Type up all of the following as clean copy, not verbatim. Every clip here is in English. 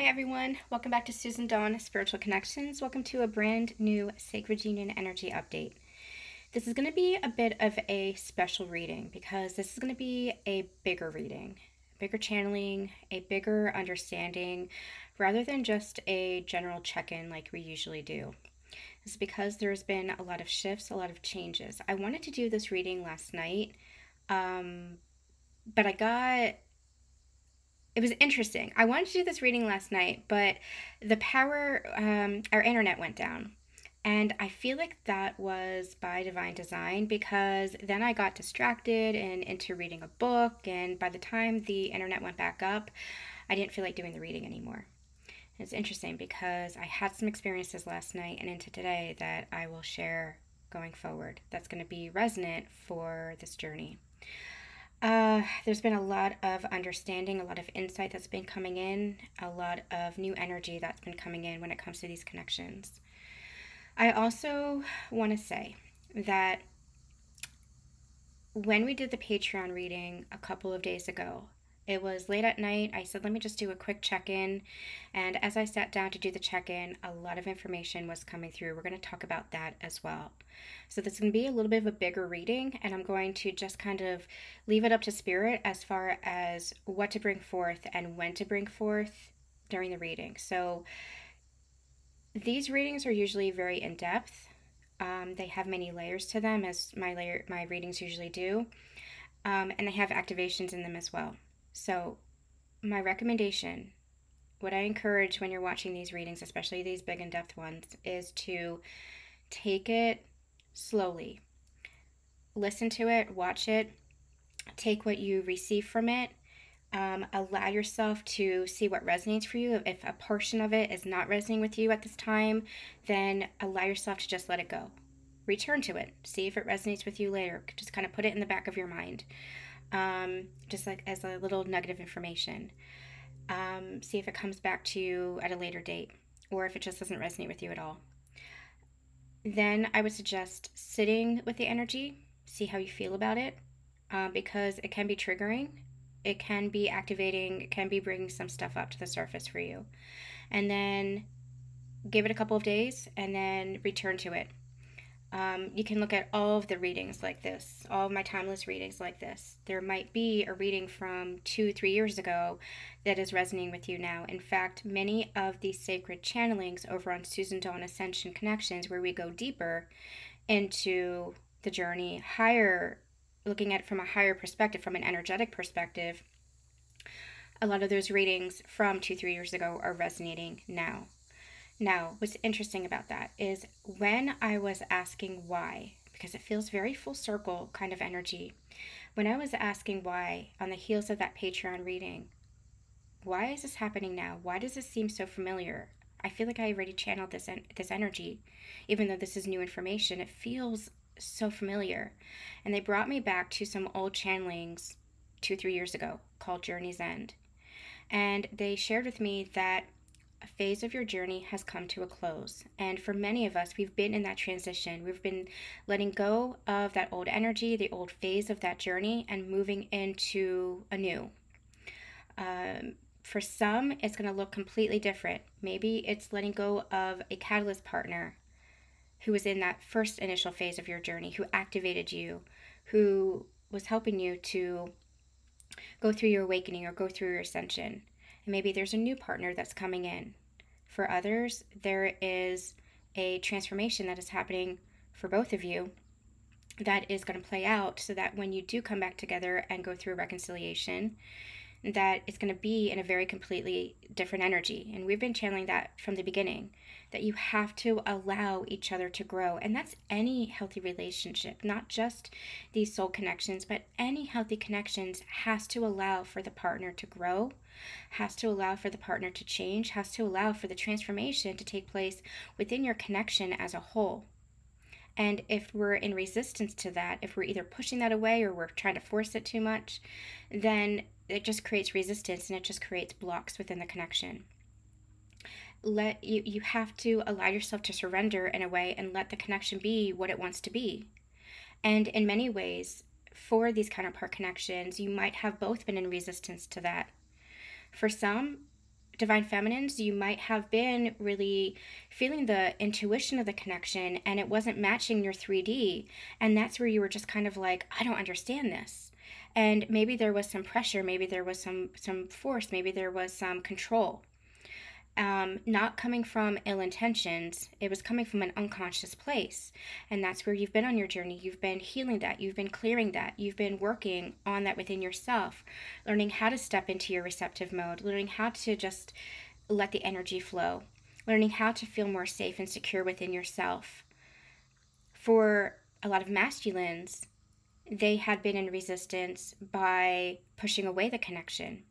Hi everyone, welcome back to Susan Dawn Spiritual Connections. Welcome to a brand new Sacred Union Energy update. This is going to be a bit of a special reading because this is going to be a bigger reading, bigger channeling, a bigger understanding, rather than just a general check-in like we usually do. This is because there's been a lot of shifts, a lot of changes. I wanted to do this reading last night, but it was interesting. I wanted to do this reading last night, but the power, our internet went down. And I feel like that was by divine design because then I got distracted and into reading a book. And by the time the internet went back up, I didn't feel like doing the reading anymore. And it's interesting because I had some experiences last night and into today that I will share going forward. That's going to be resonant for this journey. There's been a lot of understanding, a lot of insight that's been coming in, a lot of new energy that's been coming in when it comes to these connections. I also want to say that when we did the Patreon reading a couple of days ago, it was late at night. I said, let me just do a quick check-in. And as I sat down to do the check-in, a lot of information was coming through. We're going to talk about that as well. So this is going to be a little bit of a bigger reading, and I'm going to just kind of leave it up to Spirit as far as what to bring forth and when to bring forth during the reading. So these readings are usually very in-depth. They have many layers to them, as my readings usually do, and they have activations in them as well. So my recommendation, what I encourage when you're watching these readings, especially these big in-depth ones, is to take it slowly. Listen to it, watch it, take what you receive from it, allow yourself to see what resonates for you. If a portion of it is not resonating with you at this time, then allow yourself to just let it go. Return to it. See if it resonates with you later. Just kind of put it in the back of your mind. Just like as a little nugget of information. See if it comes back to you at a later date, or if it just doesn't resonate with you at all. Then I would suggest sitting with the energy, see how you feel about it, because it can be triggering, it can be activating, it can be bringing some stuff up to the surface for you. And then give it a couple of days and then return to it. You can look at all of the readings like this, all of my timeless readings like this. There might be a reading from 2-3 years ago that is resonating with you now. In fact, many of these sacred channelings over on Susan Dawn Ascension Connections, where we go deeper into the journey, higher, looking at it from a higher perspective, from an energetic perspective, a lot of those readings from 2-3 years ago are resonating now. Now, what's interesting about that is when I was asking why, because it feels very full circle kind of energy, when I was asking why on the heels of that Patreon reading, why is this happening now? Why does this seem so familiar? I feel like I already channeled this energy. Even though this is new information, it feels so familiar. And they brought me back to some old channelings 2-3 years ago called Journey's End. And they shared with me that a phase of your journey has come to a close. And for many of us, we've been in that transition. We've been letting go of that old energy, the old phase of that journey, and moving into a new. For some, it's going to look completely different. Maybe it's letting go of a catalyst partner who was in that first initial phase of your journey, who activated you, who was helping you to go through your awakening or go through your ascension. And maybe there's a new partner that's coming in. For others, there is a transformation that is happening for both of you that is going to play out so that when you do come back together and go through reconciliation, that it's going to be in a very completely different energy. And we've been channeling that from the beginning, that you have to allow each other to grow. And that's any healthy relationship, not just these soul connections, but any healthy connections has to allow for the partner to grow, has to allow for the partner to change, has to allow for the transformation to take place within your connection as a whole. And if we're in resistance to that, if we're either pushing that away or we're trying to force it too much, then it just creates resistance and it just creates blocks within the connection. You have to allow yourself to surrender in a way and let the connection be what it wants to be. And in many ways, for these counterpart connections, you might have both been in resistance to that. For some, Divine Feminines, you might have been really feeling the intuition of the connection and it wasn't matching your 3D. And that's where you were just kind of like, I don't understand this. And maybe there was some pressure, maybe there was some force, maybe there was some control. Not coming from ill intentions, it was coming from an unconscious place. And that's where you've been on your journey. You've been healing that, you've been clearing that, you've been working on that within yourself, learning how to step into your receptive mode, learning how to just let the energy flow, learning how to feel more safe and secure within yourself. For a lot of masculines, they had been in resistance by pushing away the connection,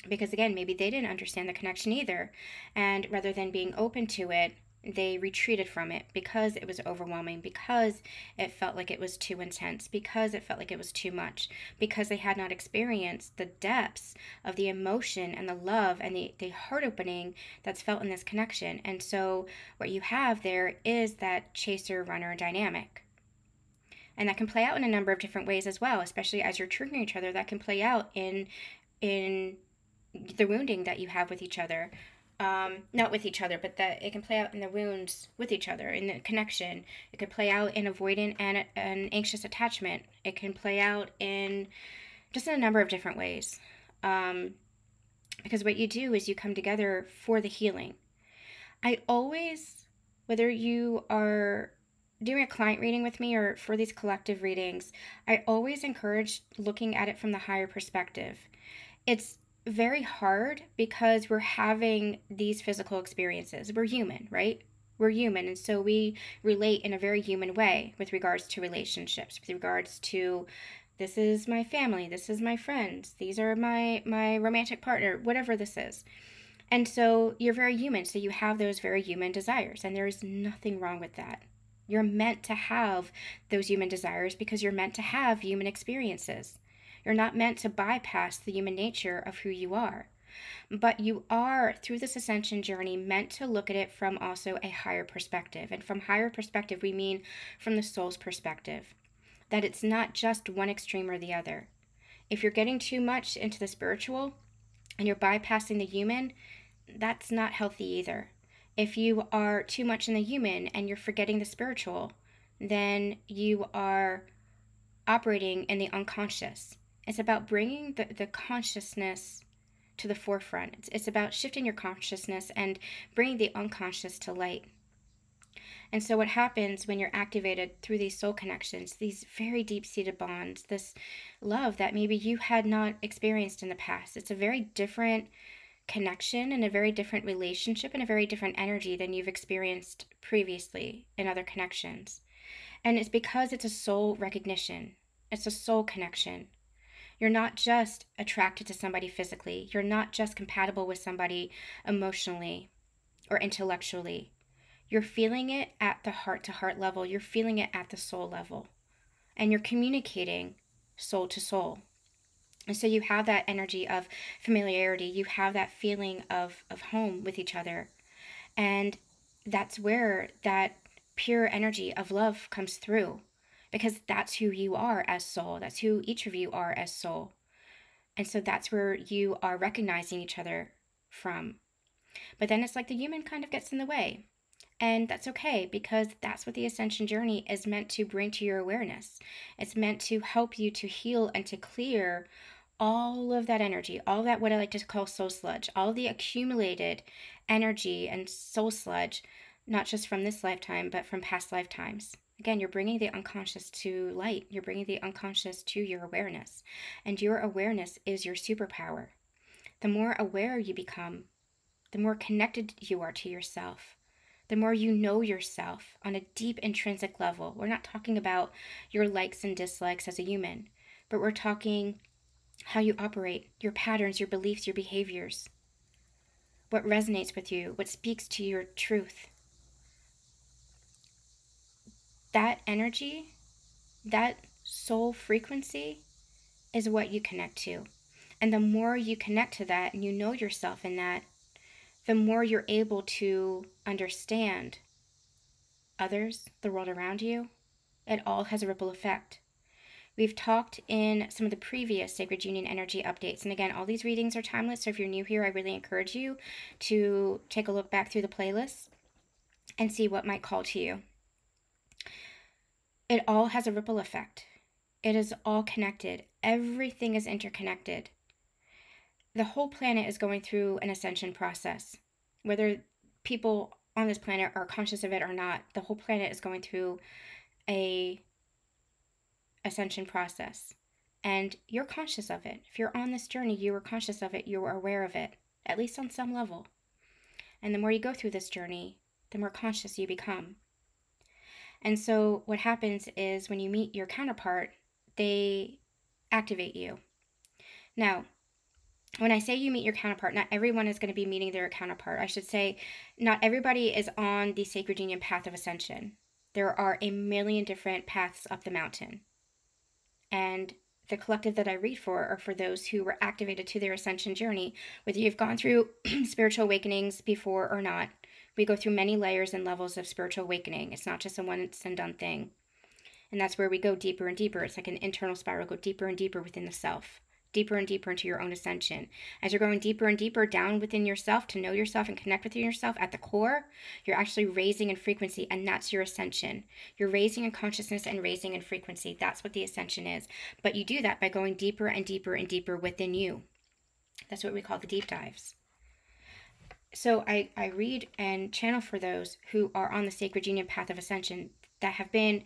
because again, maybe they didn't understand the connection either, and rather than being open to it, they retreated from it because it was overwhelming, because it felt like it was too intense, because it felt like it was too much, because they had not experienced the depths of the emotion and the love and the heart opening that's felt in this connection. And so what you have there is that chaser-runner dynamic. And that can play out in a number of different ways as well, especially as you're triggering each other. That can play out in the wounding that you have with each other. Not with each other, but that it can play out in the wounds with each other, in the connection. It could play out in avoidant and an anxious attachment. It can play out in just in a number of different ways. Because what you do is you come together for the healing. I always, whether you are doing a client reading with me or for these collective readings, I always encourage looking at it from the higher perspective. It's very hard because we're having these physical experiences. We're human, right? We're human, and so we relate in a very human way with regards to relationships, with regards to this is my family, this is my friends, these are my romantic partner, whatever this is. And so you're very human, so you have those very human desires, and there is nothing wrong with that. You're meant to have those human desires because you're meant to have human experiences. You're not meant to bypass the human nature of who you are. But you are, through this ascension journey, meant to look at it from also a higher perspective. And from higher perspective, we mean from the soul's perspective. That it's not just one extreme or the other. If you're getting too much into the spiritual and you're bypassing the human, that's not healthy either. If you are too much in the human and you're forgetting the spiritual, then you are operating in the unconscious. It's about bringing the consciousness to the forefront. It's about shifting your consciousness and bringing the unconscious to light. And so what happens when you're activated through these soul connections, these very deep-seated bonds, this love that maybe you had not experienced in the past, it's a very different connection and a very different relationship and a very different energy than you've experienced previously in other connections. And it's because it's a soul recognition. It's a soul connection. You're not just attracted to somebody physically. You're not just compatible with somebody emotionally or intellectually. You're feeling it at the heart-to-heart level. You're feeling it at the soul level. And you're communicating soul to soul. And so you have that energy of familiarity. You have that feeling of home with each other. And that's where that pure energy of love comes through. Because that's who you are as soul. That's who each of you are as soul. And so that's where you are recognizing each other from. But then it's like the human kind of gets in the way. And that's okay, because that's what the ascension journey is meant to bring to your awareness. It's meant to help you to heal and to clear all of that energy, all that what I like to call soul sludge, all the accumulated energy and soul sludge, not just from this lifetime, but from past lifetimes. Again, you're bringing the unconscious to light. You're bringing the unconscious to your awareness. And your awareness is your superpower. The more aware you become, the more connected you are to yourself. The more you know yourself on a deep intrinsic level. We're not talking about your likes and dislikes as a human, but we're talking how you operate, your patterns, your beliefs, your behaviors, what resonates with you, what speaks to your truth. That energy, that soul frequency is what you connect to. And the more you connect to that and you know yourself in that, the more you're able to understand others, the world around you. It all has a ripple effect. We've talked in some of the previous Sacred Union energy updates. And again, all these readings are timeless. So if you're new here, I really encourage you to take a look back through the playlist and see what might call to you. It all has a ripple effect. It is all connected. Everything is interconnected. The whole planet is going through an ascension process. Whether people on this planet are conscious of it or not, the whole planet is going through a ascension process. And you're conscious of it. If you're on this journey, you are conscious of it. You are aware of it, at least on some level. And the more you go through this journey, the more conscious you become. And so what happens is when you meet your counterpart, they activate you. Now, when I say you meet your counterpart, not everyone is going to be meeting their counterpart. I should say not everybody is on the Sacred Union path of ascension. There are a million different paths up the mountain. And the collective that I read for are for those who were activated to their ascension journey, whether you've gone through spiritual awakenings before or not. We go through many layers and levels of spiritual awakening. It's not just a once and done thing. And that's where we go deeper and deeper. It's like an internal spiral, go deeper and deeper within the self, deeper and deeper into your own ascension. As you're going deeper and deeper down within yourself to know yourself and connect with yourself at the core, you're actually raising in frequency, and that's your ascension. You're raising in consciousness and raising in frequency. That's what the ascension is. But you do that by going deeper and deeper and deeper within you. That's what we call the deep dives. So I read and channel for those who are on the Sacred Union path of ascension that have been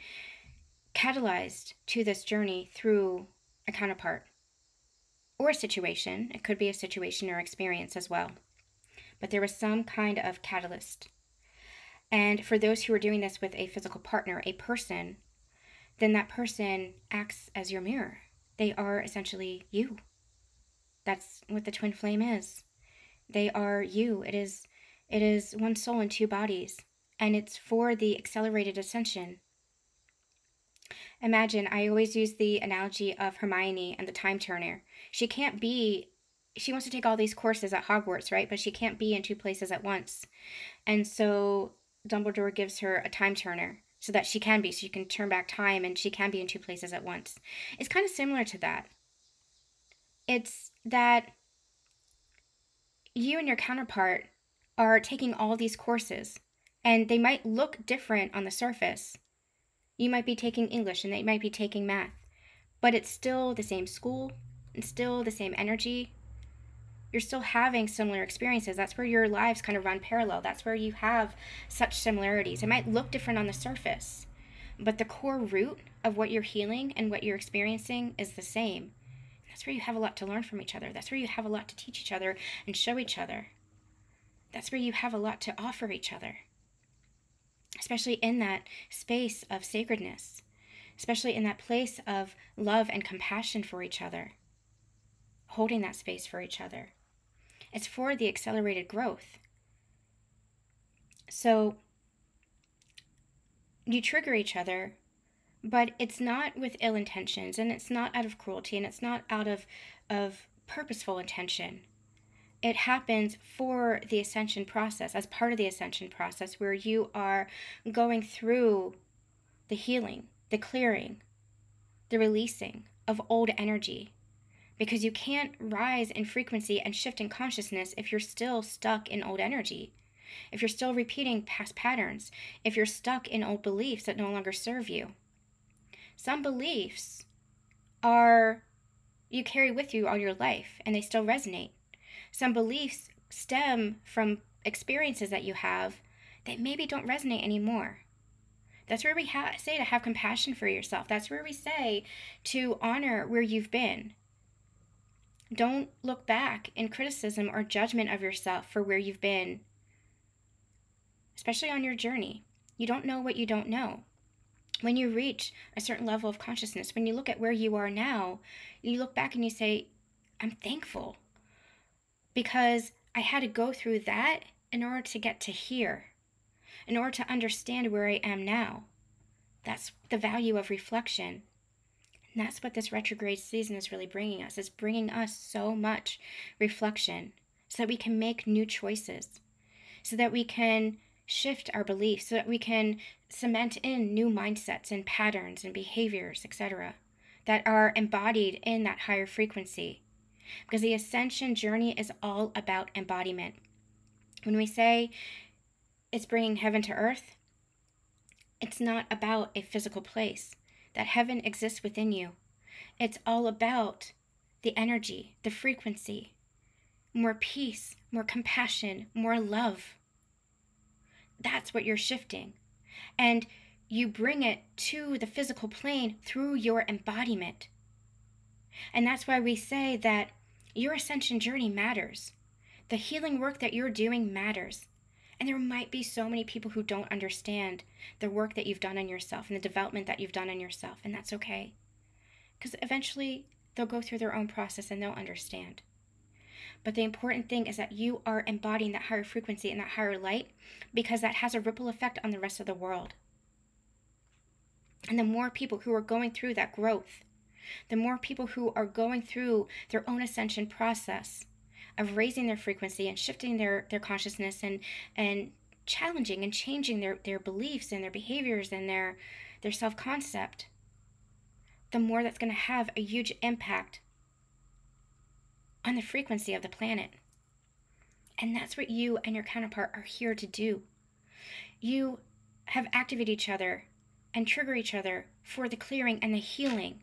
catalyzed to this journey through a counterpart or a situation. It could be a situation or experience as well. But there was some kind of catalyst. And for those who are doing this with a physical partner, a person, then that person acts as your mirror. They are essentially you. That's what the twin flame is. They are you. It is one soul in two bodies, and it's for the accelerated ascension. Imagine, I always use the analogy of Hermione and the time turner. She wants to take all these courses at Hogwarts, right? But she can't be in two places at once. And so Dumbledore gives her a time turner so that she can turn back time and she can be in two places at once. It's kind of similar to that. It's that you and your counterpart are taking all these courses, and they might look different on the surface. You might be taking English and they might be taking math, but it's still the same school, it's still the same energy. You're still having similar experiences. That's where your lives kind of run parallel. That's where you have such similarities. It might look different on the surface, but the core root of what you're healing and what you're experiencing is the same. That's where you have a lot to learn from each other. That's where you have a lot to teach each other and show each other. That's where you have a lot to offer each other. Especially in that space of sacredness. Especially in that place of love and compassion for each other. Holding that space for each other. It's for the accelerated growth. So you trigger each other, but it's not with ill intentions, and it's not out of cruelty, and it's not out of purposeful intention. It happens for the ascension process, as part of the ascension process, where you are going through the healing, the clearing, the releasing of old energy. Because you can't rise in frequency and shift in consciousness if you're still stuck in old energy. If you're still repeating past patterns. If you're stuck in old beliefs that no longer serve you. Some beliefs you carry with you all your life, and they still resonate. Some beliefs stem from experiences that you have that maybe don't resonate anymore. That's where we say to have compassion for yourself. That's where we say to honor where you've been. Don't look back in criticism or judgment of yourself for where you've been, especially on your journey. You don't know what you don't know. When you reach a certain level of consciousness, when you look at where you are now, you look back and you say, I'm thankful because I had to go through that in order to get to here, in order to understand where I am now. That's the value of reflection. And that's what this retrograde season is really bringing us. It's bringing us so much reflection so that we can make new choices, so that we can shift our beliefs, so that we can cement in new mindsets and patterns and behaviors, etc., that are embodied in that higher frequency. Because the ascension journey is all about embodiment. When we say it's bringing heaven to earth, it's not about a physical place. That heaven exists within you. It's all about the energy, the frequency, more peace, more compassion, more love. That's what you're shifting. And you bring it to the physical plane through your embodiment. And that's why we say that your ascension journey matters. The healing work that you're doing matters. And there might be so many people who don't understand the work that you've done on yourself and the development that you've done on yourself. And that's okay. Because eventually they'll go through their own process and they'll understand. But the important thing is that you are embodying that higher frequency and that higher light, because that has a ripple effect on the rest of the world. And the more people who are going through that growth, the more people who are going through their own ascension process of raising their frequency and shifting their consciousness and challenging and changing their beliefs and their behaviors and their self-concept, the more that's going to have a huge impact on the frequency of the planet. And that's what you and your counterpart are here to do. You have activated each other and trigger each other for the clearing and the healing.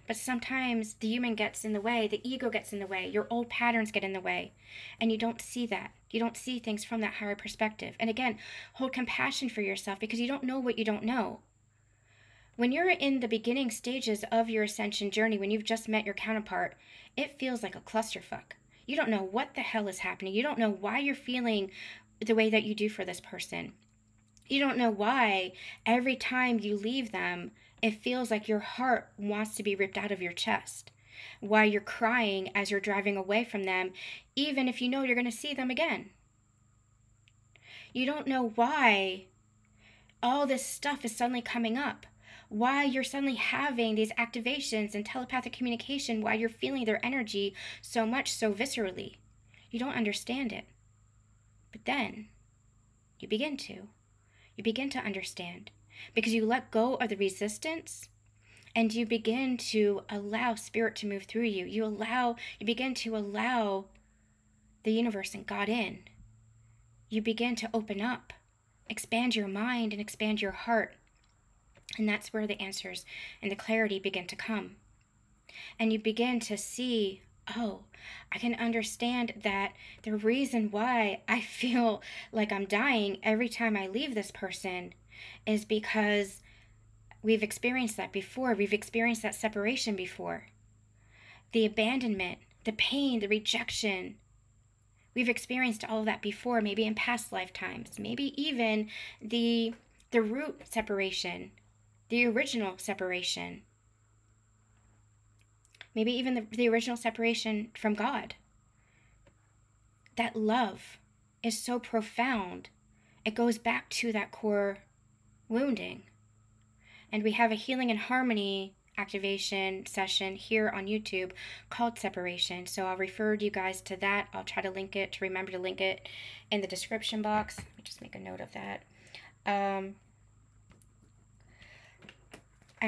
But sometimes the human gets in the way, the ego gets in the way, your old patterns get in the way, and you don't see that. You don't see things from that higher perspective. And again, hold compassion for yourself, because you don't know what you don't know. When you're in the beginning stages of your ascension journey, when you've just met your counterpart, it feels like a clusterfuck. You don't know what the hell is happening. You don't know why you're feeling the way that you do for this person. You don't know why every time you leave them, it feels like your heart wants to be ripped out of your chest. Why you're crying as you're driving away from them, even if you know you're going to see them again. You don't know why all this stuff is suddenly coming up. Why you're suddenly having these activations and telepathic communication, why you're feeling their energy so much, so viscerally. You don't understand it. But then you begin to. You begin to understand, because you let go of the resistance and you begin to allow spirit to move through you. You begin to allow the universe and God in. You begin to open up, expand your mind and expand your heart. And that's where the answers and the clarity begin to come. And you begin to see, oh, I can understand that the reason why I feel like I'm dying every time I leave this person is because we've experienced that before. We've experienced that separation before. The abandonment, the pain, the rejection. We've experienced all of that before, maybe in past lifetimes, maybe even the root separation, the original separation. Maybe even the original separation from God. That love is so profound. It goes back to that core wounding. And we have a healing and harmony activation session here on YouTube called Separation. So I'll refer you guys to that. I'll try to link it, to remember to link it in the description box. Let me just make a note of that. I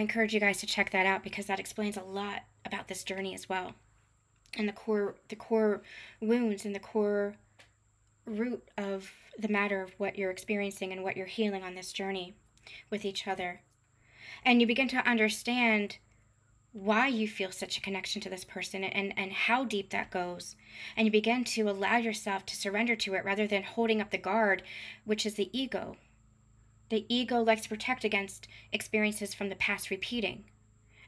encourage you guys to check that out, because that explains a lot about this journey as well, and the core wounds and the core root of the matter of what you're experiencing and what you're healing on this journey with each other. And you begin to understand why you feel such a connection to this person and how deep that goes. And you begin to allow yourself to surrender to it rather than holding up the guard, which is the ego. The ego likes to protect against experiences from the past repeating.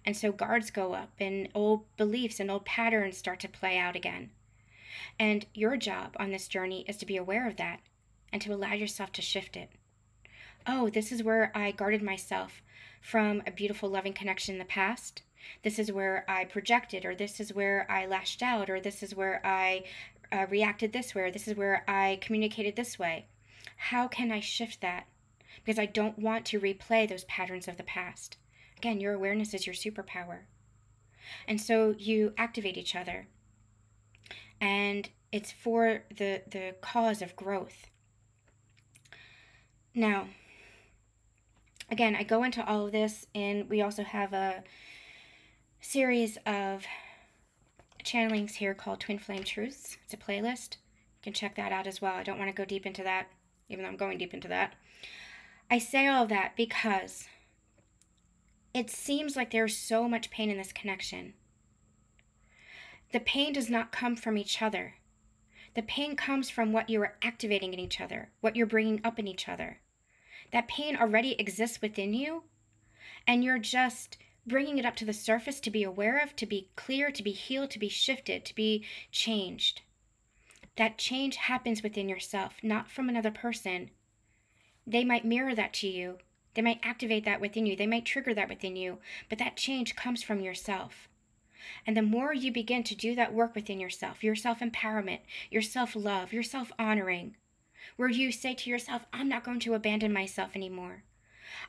And so guards go up and old beliefs and old patterns start to play out again. And your job on this journey is to be aware of that and to allow yourself to shift it. Oh, this is where I guarded myself from a beautiful, loving connection in the past. This is where I projected, or this is where I lashed out, or this is where I reacted this way, or this is where I communicated this way. How can I shift that? Because I don't want to replay those patterns of the past. Again, your awareness is your superpower. And so you activate each other. And it's for the cause of growth. Now, again, I go into all of this, and we also have series of channelings here called Twin Flame Truths. It's a playlist. You can check that out as well. I don't want to go deep into that, even though I'm going deep into that. I say all of that because it seems like there's so much pain in this connection. The pain does not come from each other. The pain comes from what you are activating in each other, what you're bringing up in each other. That pain already exists within you, and you're just bringing it up to the surface to be aware of, to be clear, to be healed, to be shifted, to be changed. That change happens within yourself, not from another person. They might mirror that to you. They might activate that within you. They might trigger that within you, but that change comes from yourself. And the more you begin to do that work within yourself, your self-empowerment, your self-love, your self-honoring, where you say to yourself, I'm not going to abandon myself anymore.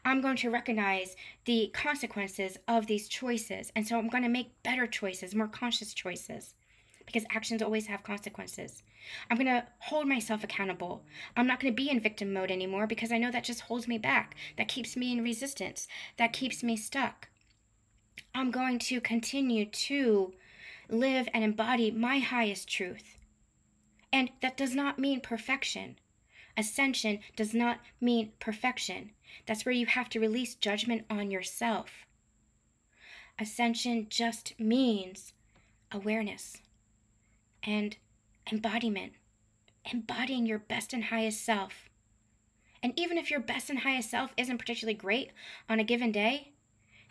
I'm going to recognize the consequences of these choices. And so I'm going to make better choices, more conscious choices, because actions always have consequences. I'm going to hold myself accountable. I'm not going to be in victim mode anymore because I know that just holds me back. That keeps me in resistance. That keeps me stuck. I'm going to continue to live and embody my highest truth. And that does not mean perfection. Ascension does not mean perfection. That's where you have to release judgment on yourself. Ascension just means awareness and embodiment, embodying your best and highest self. And even if your best and highest self isn't particularly great on a given day,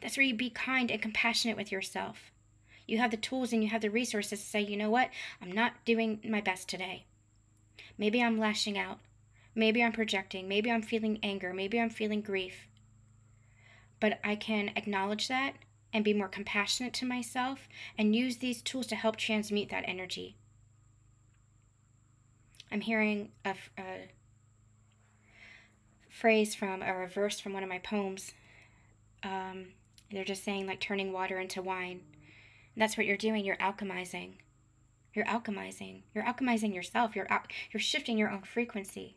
that's where you be kind and compassionate with yourself. You have the tools and you have the resources to say, you know what, I'm not doing my best today. Maybe I'm lashing out. Maybe I'm projecting. Maybe I'm feeling anger. Maybe I'm feeling grief. But I can acknowledge that and be more compassionate to myself and use these tools to help transmute that energy. I'm hearing a phrase from, or a verse from one of my poems. They're just saying like turning water into wine. And that's what you're doing. You're alchemizing. You're alchemizing. You're alchemizing yourself. You're shifting your own frequency.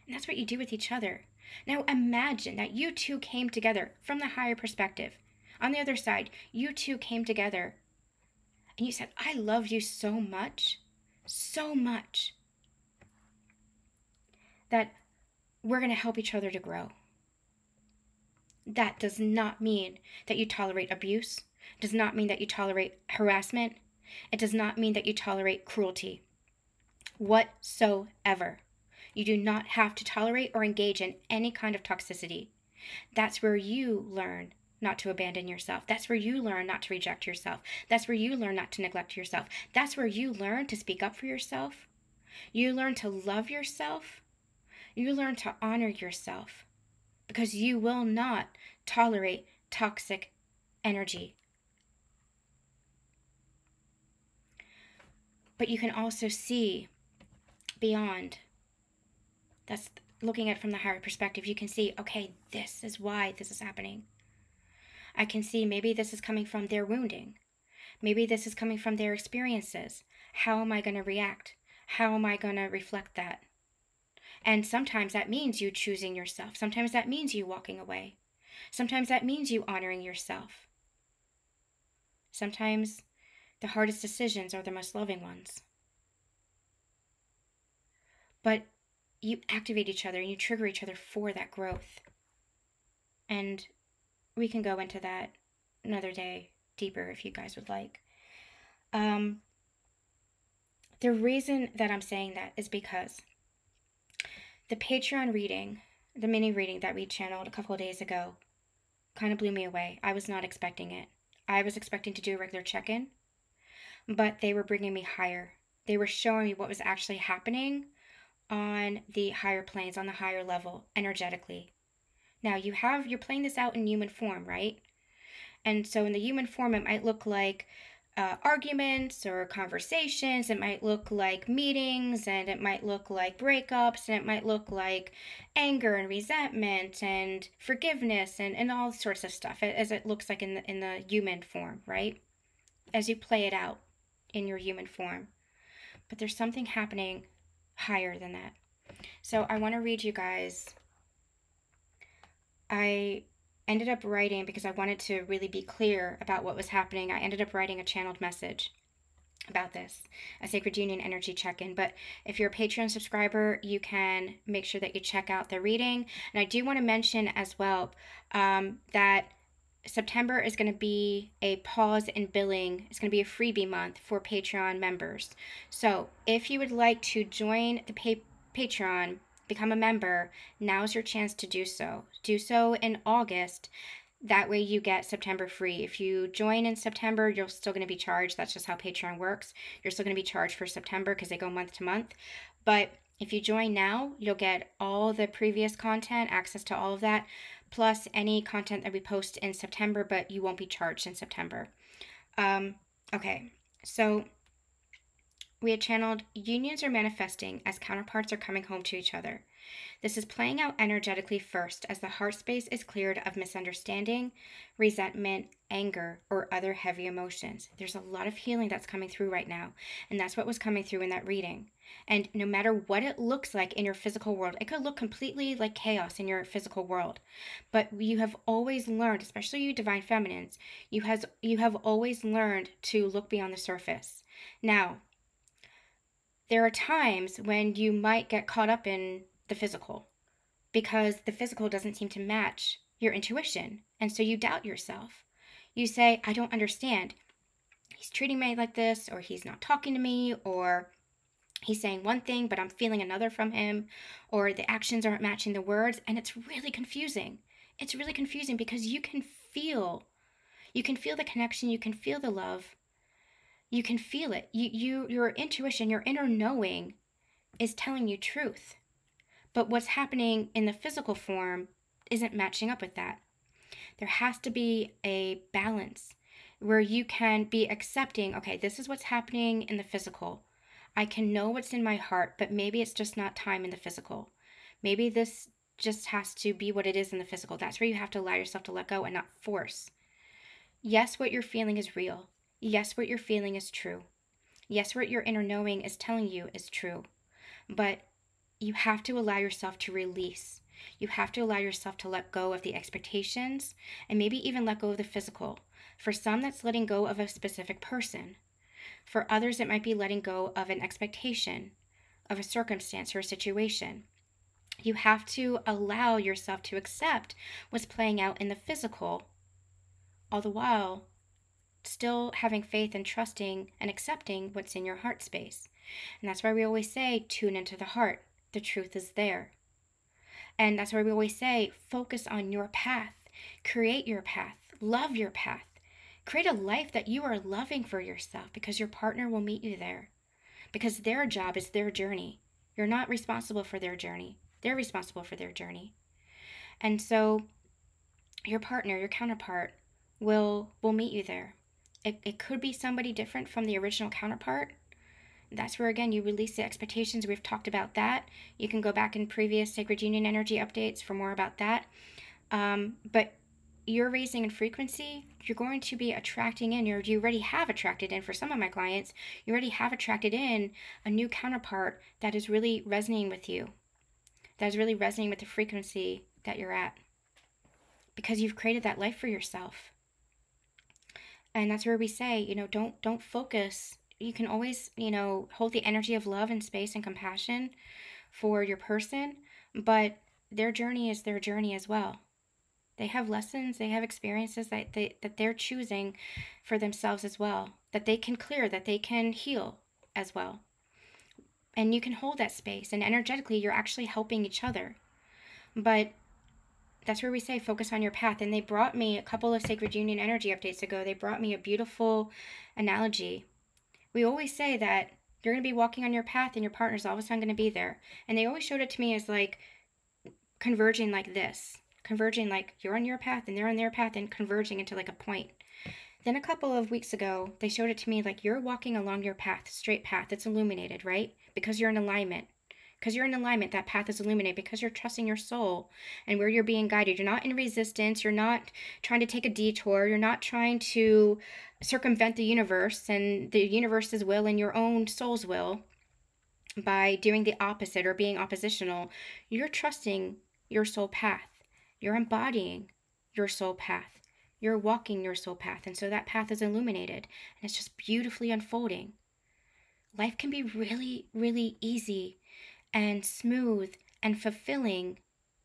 And that's what you do with each other. Now imagine that you two came together from the higher perspective. On the other side, you two came together and you said, I love you so much, that we're going to help each other to grow. That does not mean that you tolerate abuse. It does not mean that you tolerate harassment. It does not mean that you tolerate cruelty whatsoever. You do not have to tolerate or engage in any kind of toxicity. That's where you learn not to abandon yourself. That's where you learn not to reject yourself. That's where you learn not to neglect yourself. That's where you learn to speak up for yourself. You learn to love yourself. You learn to honor yourself, because you will not tolerate toxic energy. But you can also see beyond. That's looking at it from the higher perspective. You can see, okay, this is why this is happening. I can see maybe this is coming from their wounding. Maybe this is coming from their experiences. How am I going to react? How am I going to reflect that? And sometimes that means you choosing yourself. Sometimes that means you walking away. Sometimes that means you honoring yourself. Sometimes the hardest decisions are the most loving ones. But you activate each other and you trigger each other for that growth. And we can go into that another day deeper if you guys would like. The reason that I'm saying that is because the Patreon reading, the mini reading that we channeled a couple of days ago, kind of blew me away. I was not expecting it. I was expecting to do a regular check-in, but they were bringing me higher. They were showing me what was actually happening on the higher planes, on the higher level, energetically. Now, you're playing this out in human form, right? And so in the human form, it might look like arguments or conversations. It might look like meetings, and it might look like breakups, and it might look like anger and resentment and forgiveness and all sorts of stuff, as it looks like in the human form, right? As you play it out in your human form. But there's something happening higher than that. So I want to read you guys. I ended up writing, because I wanted to really be clear about what was happening, I ended up writing a channeled message about this, a Sacred Union energy check-in. But if you're a Patreon subscriber, you can make sure that you check out the reading. And I do want to mention as well that September is going to be a pause in billing. It's going to be a freebie month for Patreon members. So if you would like to join the Patreon, become a member, now's your chance to do so. Do so in August. That way you get September free. If you join in September, you're still going to be charged. That's just how Patreon works. You're still going to be charged for September because they go month to month. But if you join now, you'll get all the previous content, access to all of that, plus any content that we post in September, but you won't be charged in September. Okay, so we had channeled, unions are manifesting as counterparts are coming home to each other. This is playing out energetically first as the heart space is cleared of misunderstanding, resentment, anger, or other heavy emotions. There's a lot of healing that's coming through right now, and that's what was coming through in that reading. And no matter what it looks like in your physical world, it could look completely like chaos in your physical world. But you have always learned, especially you divine feminines, you have always learned to look beyond the surface. Now, there are times when you might get caught up in the physical because the physical doesn't seem to match your intuition. And so you doubt yourself. You say, I don't understand. He's treating me like this, or he's not talking to me, or he's saying one thing, but I'm feeling another from him, or the actions aren't matching the words. And it's really confusing. It's really confusing because you can feel the connection. You can feel the love. You can feel it. Your intuition, your inner knowing is telling you truth. But what's happening in the physical form isn't matching up with that. There has to be a balance where you can be accepting, okay, this is what's happening in the physical. I can know what's in my heart, but maybe it's just not time in the physical. Maybe this just has to be what it is in the physical. That's where you have to allow yourself to let go and not force. Yes, what you're feeling is real. Yes, what you're feeling is true. Yes, what your inner knowing is telling you is true. But you have to allow yourself to release. You have to allow yourself to let go of the expectations and maybe even let go of the physical. For some, that's letting go of a specific person. For others, it might be letting go of an expectation, of a circumstance or a situation. You have to allow yourself to accept what's playing out in the physical, all the while still having faith and trusting and accepting what's in your heart space. And that's why we always say, tune into the heart. The truth is there. And that's why we always say, focus on your path. Create your path. Love your path. Create a life that you are loving for yourself, because your partner will meet you there. Because their job is their journey. You're not responsible for their journey. They're responsible for their journey. And so your partner, your counterpart, will meet you there. It could be somebody different from the original counterpart. That's where, again, you release the expectations. We've talked about that. You can go back in previous Sacred Union energy updates for more about that. But you're raising in frequency, you're going to be attracting in, you already have attracted in, for some of my clients, you already have attracted in a new counterpart that is really resonating with you, that is really resonating with the frequency that you're at, because you've created that life for yourself. And that's where we say, don't focus. You can always, hold the energy of love and space and compassion for your person, but their journey is their journey as well. They have lessons, they have experiences that they're choosing for themselves as well, that they can clear, that they can heal as well. And you can hold that space, and energetically, you're actually helping each other. But that's where we say, focus on your path. And they brought me a couple of Sacred Union energy updates ago. They brought me a beautiful analogy. We always say that you're going to be walking on your path and your partner's all of a sudden going to be there. And they always showed it to me as like converging like this. Converging like you're on your path and they're on their path and converging into like a point. Then a couple of weeks ago, they showed it to me like you're walking along your path, straight path. It's illuminated, right? Because you're in alignment. Because you're in alignment, that path is illuminated, because you're trusting your soul and where you're being guided. You're not in resistance. You're not trying to take a detour. You're not trying to circumvent the universe and the universe's will and your own soul's will by doing the opposite or being oppositional. You're trusting your soul path. You're embodying your soul path. You're walking your soul path. And so that path is illuminated and it's just beautifully unfolding. Life can be really, really easy and smooth and fulfilling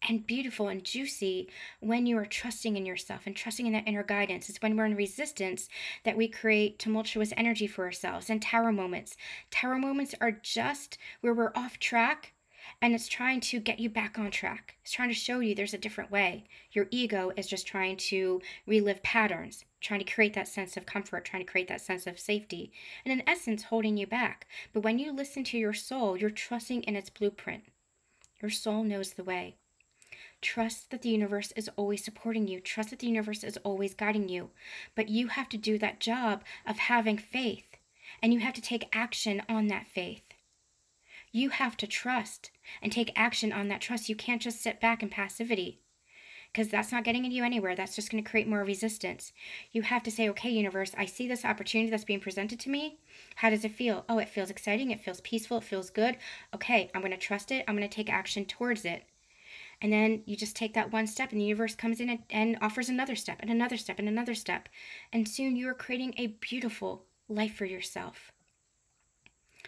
and beautiful and juicy when you are trusting in yourself and trusting in that inner guidance. It's when we're in resistance that we create tumultuous energy for ourselves and tower moments. Tower moments are just where we're off track and it's trying to get you back on track. It's trying to show you there's a different way. Your ego is just trying to relive patterns, trying to create that sense of comfort, trying to create that sense of safety, and in essence, holding you back. But when you listen to your soul, you're trusting in its blueprint. Your soul knows the way. Trust that the universe is always supporting you. Trust that the universe is always guiding you. But you have to do that job of having faith, and you have to take action on that faith. You have to trust and take action on that trust. You can't just sit back in passivity because that's not getting you anywhere. That's just going to create more resistance. You have to say, okay, universe, I see this opportunity that's being presented to me. How does it feel? Oh, it feels exciting. It feels peaceful. It feels good. Okay, I'm going to trust it. I'm going to take action towards it. And then you just take that one step and the universe comes in and offers another step and another step and another step. And soon you are creating a beautiful life for yourself.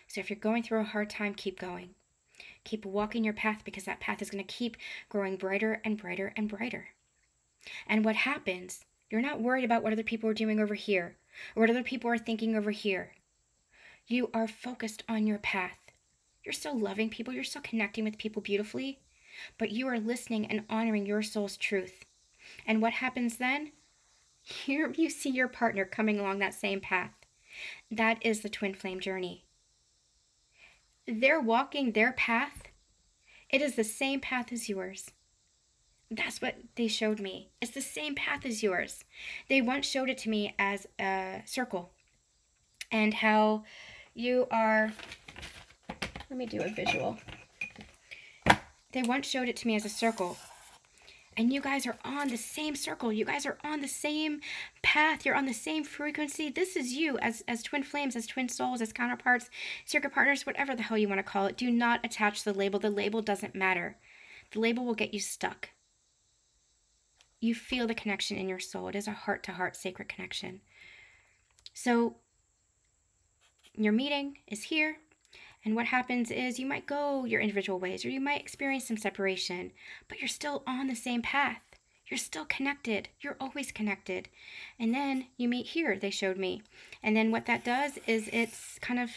So if you're going through a hard time, keep going. Keep walking your path because that path is going to keep growing brighter and brighter and brighter. And what happens, you're not worried about what other people are doing over here or what other people are thinking over here. You are focused on your path. You're still loving people. You're still connecting with people beautifully. But you are listening and honoring your soul's truth. And what happens then? Here you see your partner coming along that same path. That is the twin flame journey. They're walking their path. It is the same path as yours. That's what they showed me. It's the same path as yours. They once showed it to me as a circle. And how you are... Let me do a visual. They once showed it to me as a circle. And you guys are on the same circle. You guys are on the same path. You're on the same frequency. This is you as twin flames, as twin souls, as counterparts, circuit partners, whatever the hell you want to call it. Do not attach the label. The label doesn't matter. The label will get you stuck. You feel the connection in your soul. It is a heart-to-heart sacred connection. So your meeting is here. And what happens is you might go your individual ways or you might experience some separation, but you're still on the same path. You're still connected. You're always connected. And then you meet here, they showed me. And then what that does is it's kind of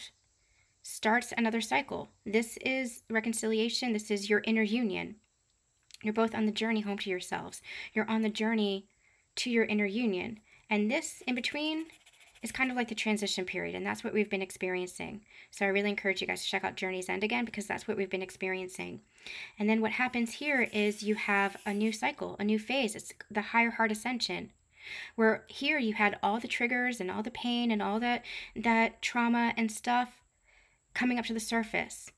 starts another cycle. This is reconciliation. This is your inner union. You're both on the journey home to yourselves. You're on the journey to your inner union. And this in between is kind of like the transition period, and that's what we've been experiencing. So I really encourage you guys to check out Journey's End again because that's what we've been experiencing. And then what happens here is you have a new cycle, a new phase. It's the higher heart ascension, where here you had all the triggers and all the pain and all that trauma and stuff coming up to the surface.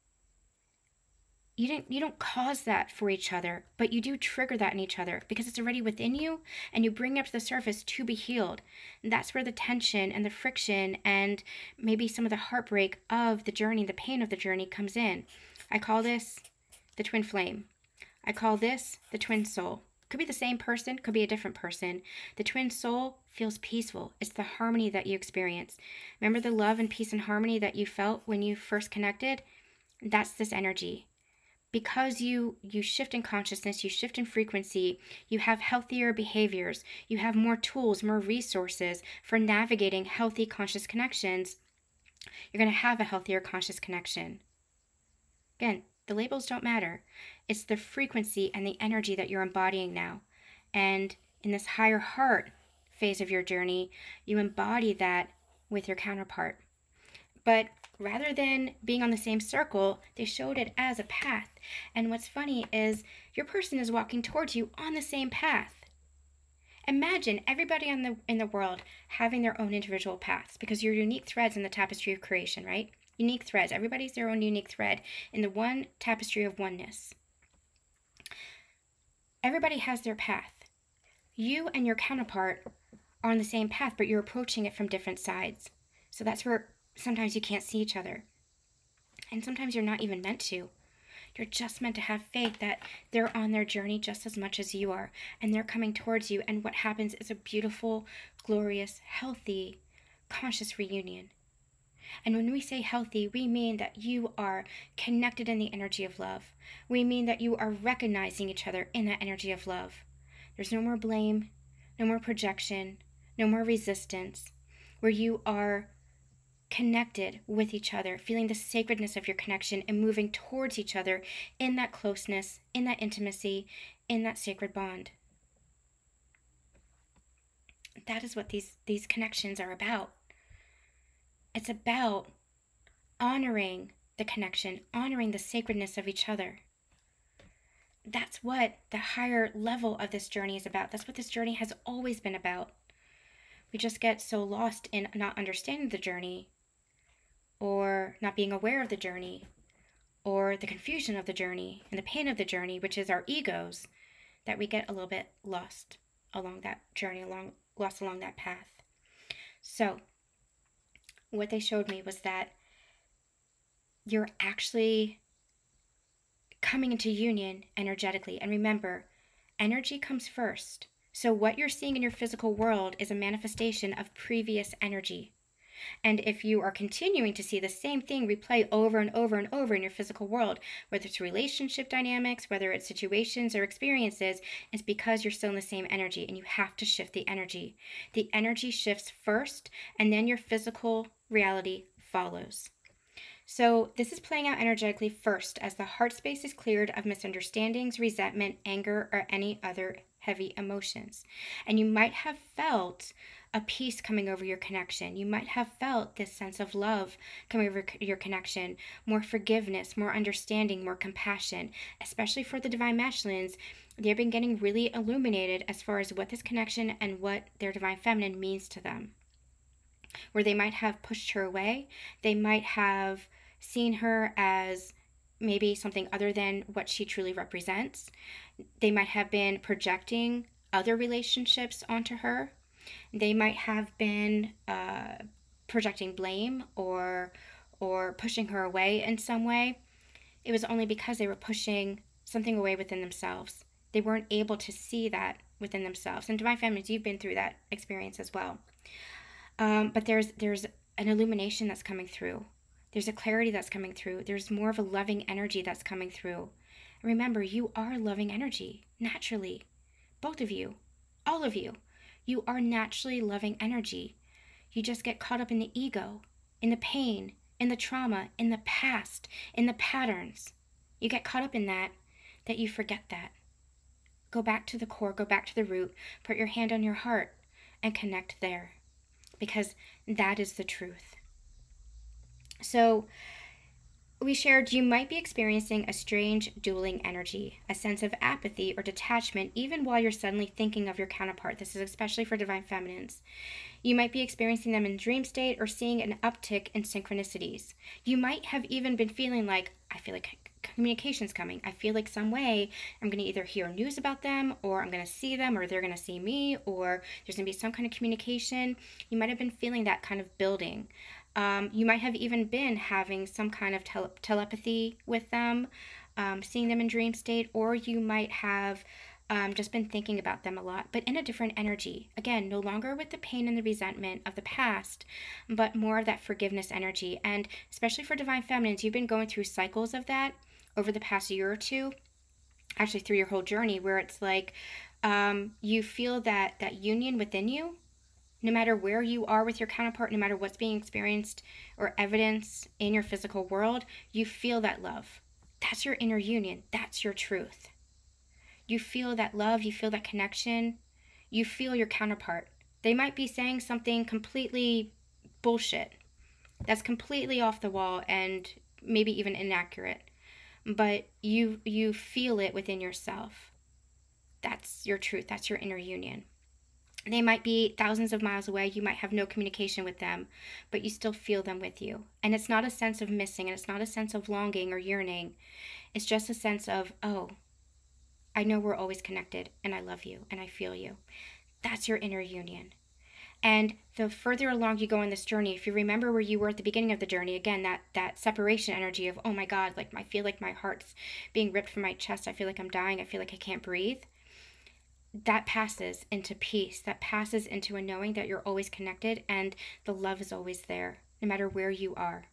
You don't cause that for each other, but you do trigger that in each other because it's already within you and you bring it up to the surface to be healed. And that's where the tension and the friction and maybe some of the heartbreak of the journey, the pain of the journey comes in. I call this the twin flame. I call this the twin soul. Could be the same person, could be a different person. The twin soul feels peaceful. It's the harmony that you experience. Remember the love and peace and harmony that you felt when you first connected? That's this energy. Because you shift in consciousness, you shift in frequency, you have healthier behaviors, you have more tools, more resources for navigating healthy conscious connections, you're going to have a healthier conscious connection. Again, the labels don't matter. It's the frequency and the energy that you're embodying now. And in this higher heart phase of your journey, you embody that with your counterpart. But rather than being on the same circle, they showed it as a path. And what's funny is your person is walking towards you on the same path. Imagine everybody in the world having their own individual paths because you're unique threads in the tapestry of creation, right? Unique threads. Everybody's their own unique thread in the one tapestry of oneness. Everybody has their path. You and your counterpart are on the same path, but you're approaching it from different sides. So that's where sometimes you can't see each other. And sometimes you're not even meant to. You're just meant to have faith that they're on their journey just as much as you are, and they're coming towards you. And what happens is a beautiful, glorious, healthy, conscious reunion. And when we say healthy, we mean that you are connected in the energy of love. We mean that you are recognizing each other in that energy of love. There's no more blame, no more projection, no more resistance, where you are connected with each other, feeling the sacredness of your connection and moving towards each other in that closeness, in that intimacy, in that sacred bond. That is what these connections are about. It's about honoring the connection, honoring the sacredness of each other. That's what the higher level of this journey is about. That's what this journey has always been about. We just get so lost in not understanding the journey, or not being aware of the journey, or the confusion of the journey and the pain of the journey, which is our egos, that we get a little bit lost along that journey, lost along that path. So what they showed me was that you're actually coming into union energetically. And remember, energy comes first. So what you're seeing in your physical world is a manifestation of previous energy. And if you are continuing to see the same thing replay over and over and over in your physical world, whether it's relationship dynamics, whether it's situations or experiences, it's because you're still in the same energy, and you have to shift the energy. The energy shifts first, and then your physical reality follows. So this is playing out energetically first, as the heart space is cleared of misunderstandings, resentment, anger, or any other heavy emotions. And you might have felt a peace coming over your connection. You might have felt this sense of love coming over your connection, more forgiveness, more understanding, more compassion, especially for the divine masculines. They've been getting really illuminated as far as what this connection and what their divine feminine means to them. Where they might have pushed her away, they might have seen her as maybe something other than what she truly represents. They might have been projecting other relationships onto her. They might have been projecting blame or pushing her away in some way. It was only because they were pushing something away within themselves. They weren't able to see that within themselves. And divine feminines, you've been through that experience as well. But there's an illumination that's coming through. There's a clarity that's coming through. There's more of a loving energy that's coming through. And remember, you are loving energy, naturally. Both of you, all of you. You are naturally loving energy. You just get caught up in the ego, in the pain, in the trauma, in the past, in the patterns. You get caught up in that you forget that. Go back to the core, go back to the root, put your hand on your heart, and connect there. Because that is the truth. So we shared you might be experiencing a strange dueling energy, a sense of apathy or detachment even while you're suddenly thinking of your counterpart. This is especially for divine feminines. You might be experiencing them in dream state or seeing an uptick in synchronicities. You might have even been feeling like, I feel like communication's coming. I feel like some way I'm going to either hear news about them, or I'm going to see them, or they're going to see me, or there's going to be some kind of communication. You might have been feeling that kind of building. You might have even been having some kind of telepathy with them, seeing them in dream state, or you might have just been thinking about them a lot, but in a different energy. Again, no longer with the pain and the resentment of the past, but more of that forgiveness energy. And especially for divine feminines, you've been going through cycles of that over the past year or two, actually through your whole journey, where it's like you feel that union within you. No matter where you are with your counterpart, no matter what's being experienced or evidenced in your physical world, you feel that love. That's your inner union. That's your truth. You feel that love. You feel that connection. You feel your counterpart. They might be saying something completely bullshit. That's completely off the wall and maybe even inaccurate. But you feel it within yourself. That's your truth. That's your inner union. They might be thousands of miles away. You might have no communication with them, but you still feel them with you. And it's not a sense of missing, and it's not a sense of longing or yearning. It's just a sense of, oh, I know we're always connected, and I love you, and I feel you. That's your inner union. And the further along you go on this journey, if you remember where you were at the beginning of the journey, again, that separation energy of, oh my God, like I feel like my heart's being ripped from my chest. I feel like I'm dying. I feel like I can't breathe. That passes into peace. That passes into a knowing that you're always connected and the love is always there, no matter where you are.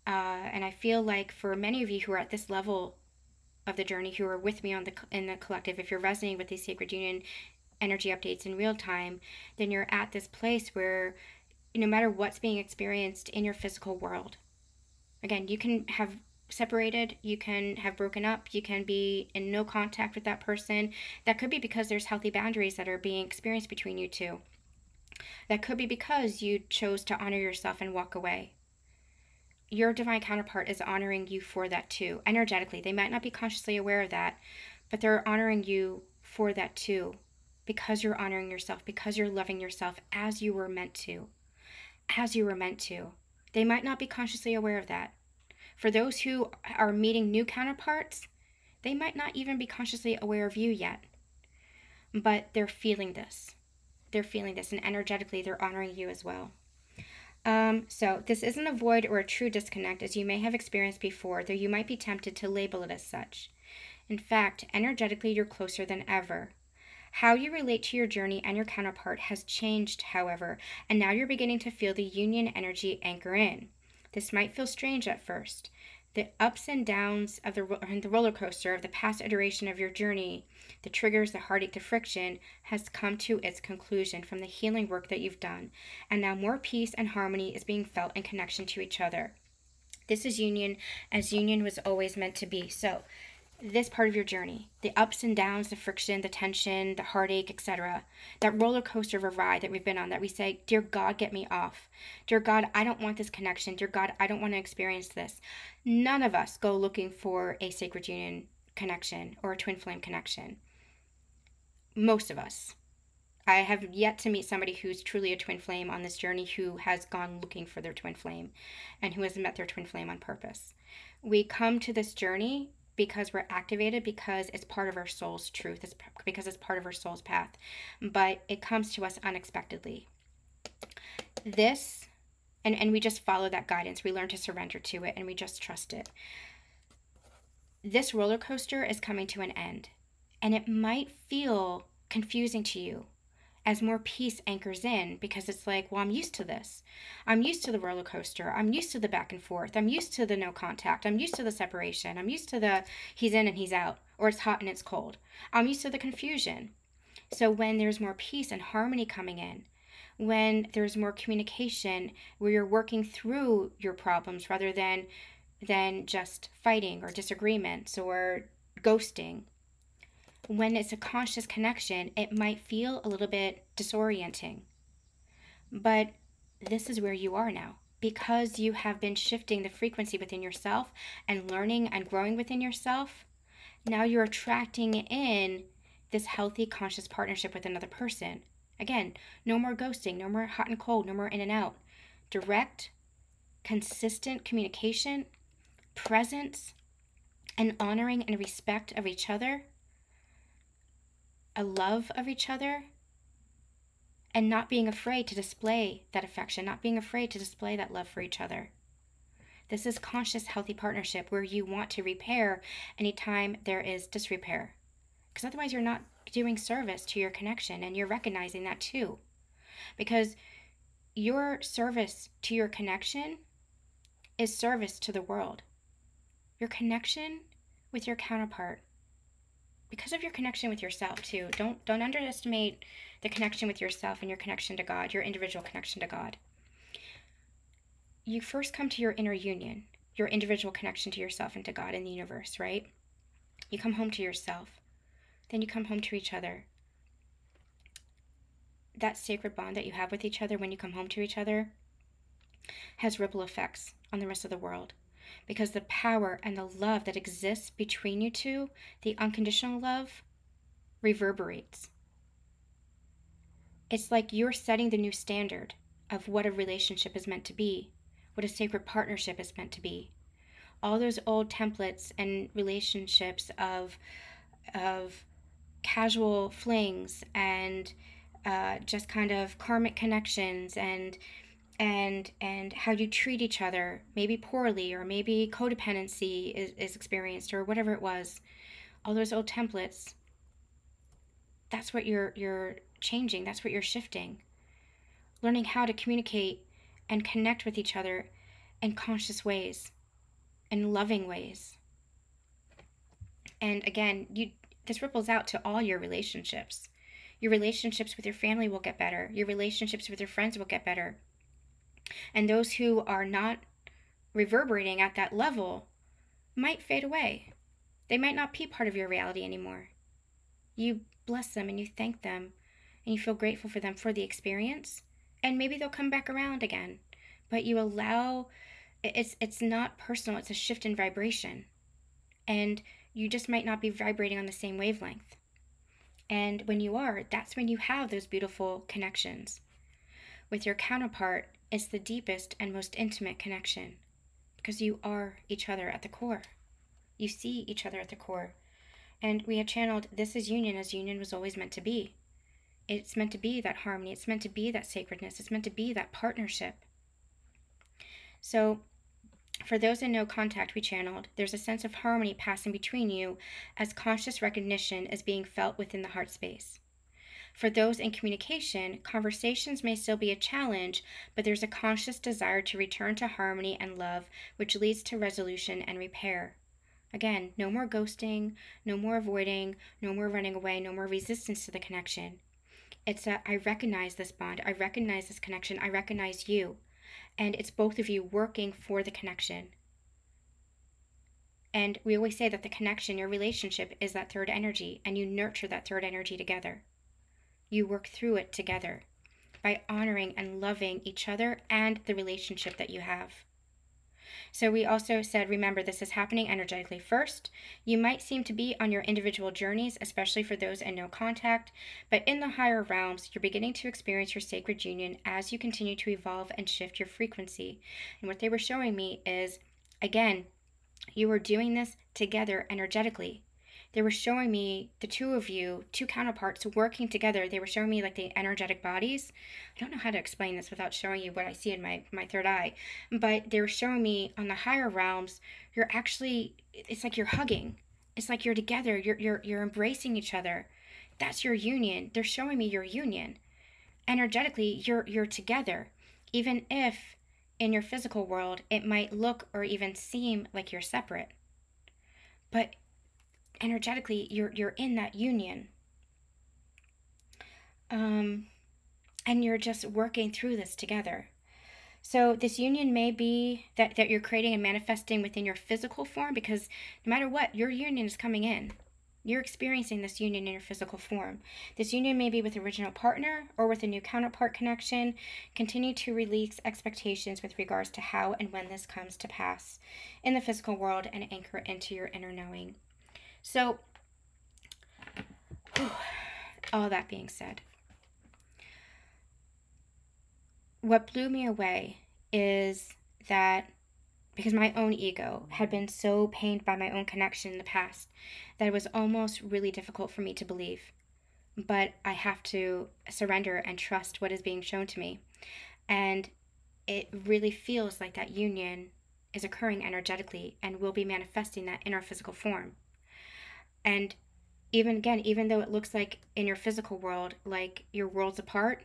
And I feel like for many of you who are at this level of the journey, who are with me in the collective, if you're resonating with these Sacred Union energy updates in real time, then you're at this place where no matter what's being experienced in your physical world, again, you can have separated, you can have broken up, you can be in no contact with that person. That could be because there's healthy boundaries that are being experienced between you two. That could be because you chose to honor yourself and walk away. Your divine counterpart is honoring you for that too. Energetically, they might not be consciously aware of that, but they're honoring you for that too, because you're honoring yourself, because you're loving yourself as you were meant to. As you were meant to. They might not be consciously aware of that. For those who are meeting new counterparts, they might not even be consciously aware of you yet, but they're feeling this. They're feeling this, and energetically, they're honoring you as well. So this isn't a void or a true disconnect, as you may have experienced before, though you might be tempted to label it as such. In fact, energetically, you're closer than ever. How you relate to your journey and your counterpart has changed, however, and now you're beginning to feel the union energy anchor in. This might feel strange at first. The ups and downs of the roller coaster of the past iteration of your journey, the triggers, the heartache, the friction, has come to its conclusion from the healing work that you've done, and now more peace and harmony is being felt in connection to each other. This is union as union was always meant to be. So this part of your journey, the ups and downs, the friction, the tension, the heartache, etc., that roller coaster of a ride that we've been on, that we say, dear God, get me off. Dear God, I don't want this connection. Dear God, I don't want to experience this. None of us go looking for a sacred union connection or a twin flame connection. Most of us. I have yet to meet somebody who's truly a twin flame on this journey who has gone looking for their twin flame and who has met their twin flame on purpose. We come to this journey because we're activated, because it's part of our soul's truth, because it's part of our soul's path, but it comes to us unexpectedly. This, and we just follow that guidance. We learn to surrender to it, and we just trust it. This roller coaster is coming to an end, and it might feel confusing to you as more peace anchors in, because it's like, well, I'm used to this. I'm used to the roller coaster. I'm used to the back and forth. I'm used to the no contact. I'm used to the separation. I'm used to the he's in and he's out, or it's hot and it's cold. I'm used to the confusion. So when there's more peace and harmony coming in, when there's more communication where you're working through your problems rather than just fighting or disagreements or ghosting, when it's a conscious connection, it might feel a little bit disorienting. But this is where you are now, because you have been shifting the frequency within yourself and learning and growing within yourself. Now you're attracting in this healthy, conscious partnership with another person. Again, no more ghosting, no more hot and cold, no more in and out. Direct, consistent communication, presence, and honoring and respect of each other, a love of each other, and not being afraid to display that affection, not being afraid to display that love for each other. This is conscious, healthy partnership where you want to repair anytime there is disrepair. Because otherwise you're not doing service to your connection, and you're recognizing that too. Because your service to your connection is service to the world. Your connection with your counterpart, because of your connection with yourself too. Don't underestimate the connection with yourself and your connection to God, your individual connection to God. You first come to your inner union, your individual connection to yourself and to God and the universe, right? You come home to yourself. Then you come home to each other. That sacred bond that you have with each other when you come home to each other has ripple effects on the rest of the world. Because the power and the love that exists between you two, the unconditional love, reverberates. It's like you're setting the new standard of what a relationship is meant to be, what a sacred partnership is meant to be. All those old templates and relationships of casual flings and just kind of karmic connections and how you treat each other, maybe poorly, or maybe codependency is experienced, or whatever it was. All those old templates, that's what you're changing, that's what you're shifting. Learning how to communicate and connect with each other in conscious ways, in loving ways. And again, this ripples out to all your relationships. Your relationships with your family will get better. Your relationships with your friends will get better. And those who are not reverberating at that level might fade away. They might not be part of your reality anymore. You bless them and you thank them and you feel grateful for them for the experience. And maybe they'll come back around again. But you allow, it's not personal, it's a shift in vibration. And you just might not be vibrating on the same wavelength. And when you are, that's when you have those beautiful connections. With your counterpart, it's the deepest and most intimate connection because you are each other at the core. You see each other at the core. And we have channeled, this is union as union was always meant to be. It's meant to be that harmony. It's meant to be that sacredness. It's meant to be that partnership. So for those in no contact we channeled, there's a sense of harmony passing between you as conscious recognition is being felt within the heart space. For those in communication, conversations may still be a challenge, but there's a conscious desire to return to harmony and love, which leads to resolution and repair. Again, no more ghosting, no more avoiding, no more running away, no more resistance to the connection. It's I recognize this bond, I recognize this connection, I recognize you. And it's both of you working for the connection. And we always say that the connection, your relationship, is that third energy, and you nurture that third energy together. You work through it together by honoring and loving each other and the relationship that you have. So we also said, remember, this is happening energetically first. You might seem to be on your individual journeys, especially for those in no contact, but in the higher realms, you're beginning to experience your sacred union as you continue to evolve and shift your frequency. And what they were showing me is, again, you were doing this together energetically. They were showing me the two of you, two counterparts working together. They were showing me like the energetic bodies. I don't know how to explain this without showing you what I see in my third eye. But they were showing me on the higher realms, you're actually, it's like you're hugging. It's like you're together. You're embracing each other. That's your union. They're showing me your union. Energetically, you're together. Even if in your physical world, it might look or even seem like you're separate. But energetically, you're in that union. And you're just working through this together. So this union may be that you're creating and manifesting within your physical form, because no matter what, your union is coming in. You're experiencing this union in your physical form. This union may be with original partner or with a new counterpart connection. Continue to release expectations with regards to how and when this comes to pass in the physical world and anchor into your inner knowing. So, all that being said, what blew me away is that because my own ego had been so pained by my own connection in the past that it was almost really difficult for me to believe. But I have to surrender and trust what is being shown to me. And it really feels like that union is occurring energetically and will be manifesting that in our physical form. And even though it looks like in your physical world, like your worlds apart,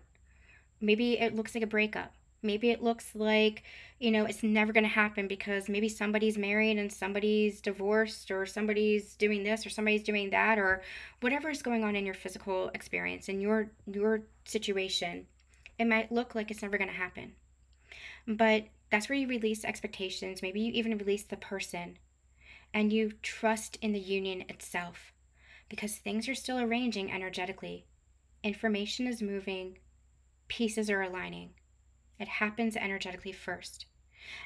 maybe it looks like a breakup. Maybe it looks like, it's never going to happen because maybe somebody's married and somebody's divorced, or somebody's doing this or somebody's doing that, or whatever is going on in your physical experience, in your situation. It might look like it's never going to happen. But that's where you release expectations. Maybe you even release the person. And you trust in the union itself, because things are still arranging energetically. Information is moving. Pieces are aligning. It happens energetically first.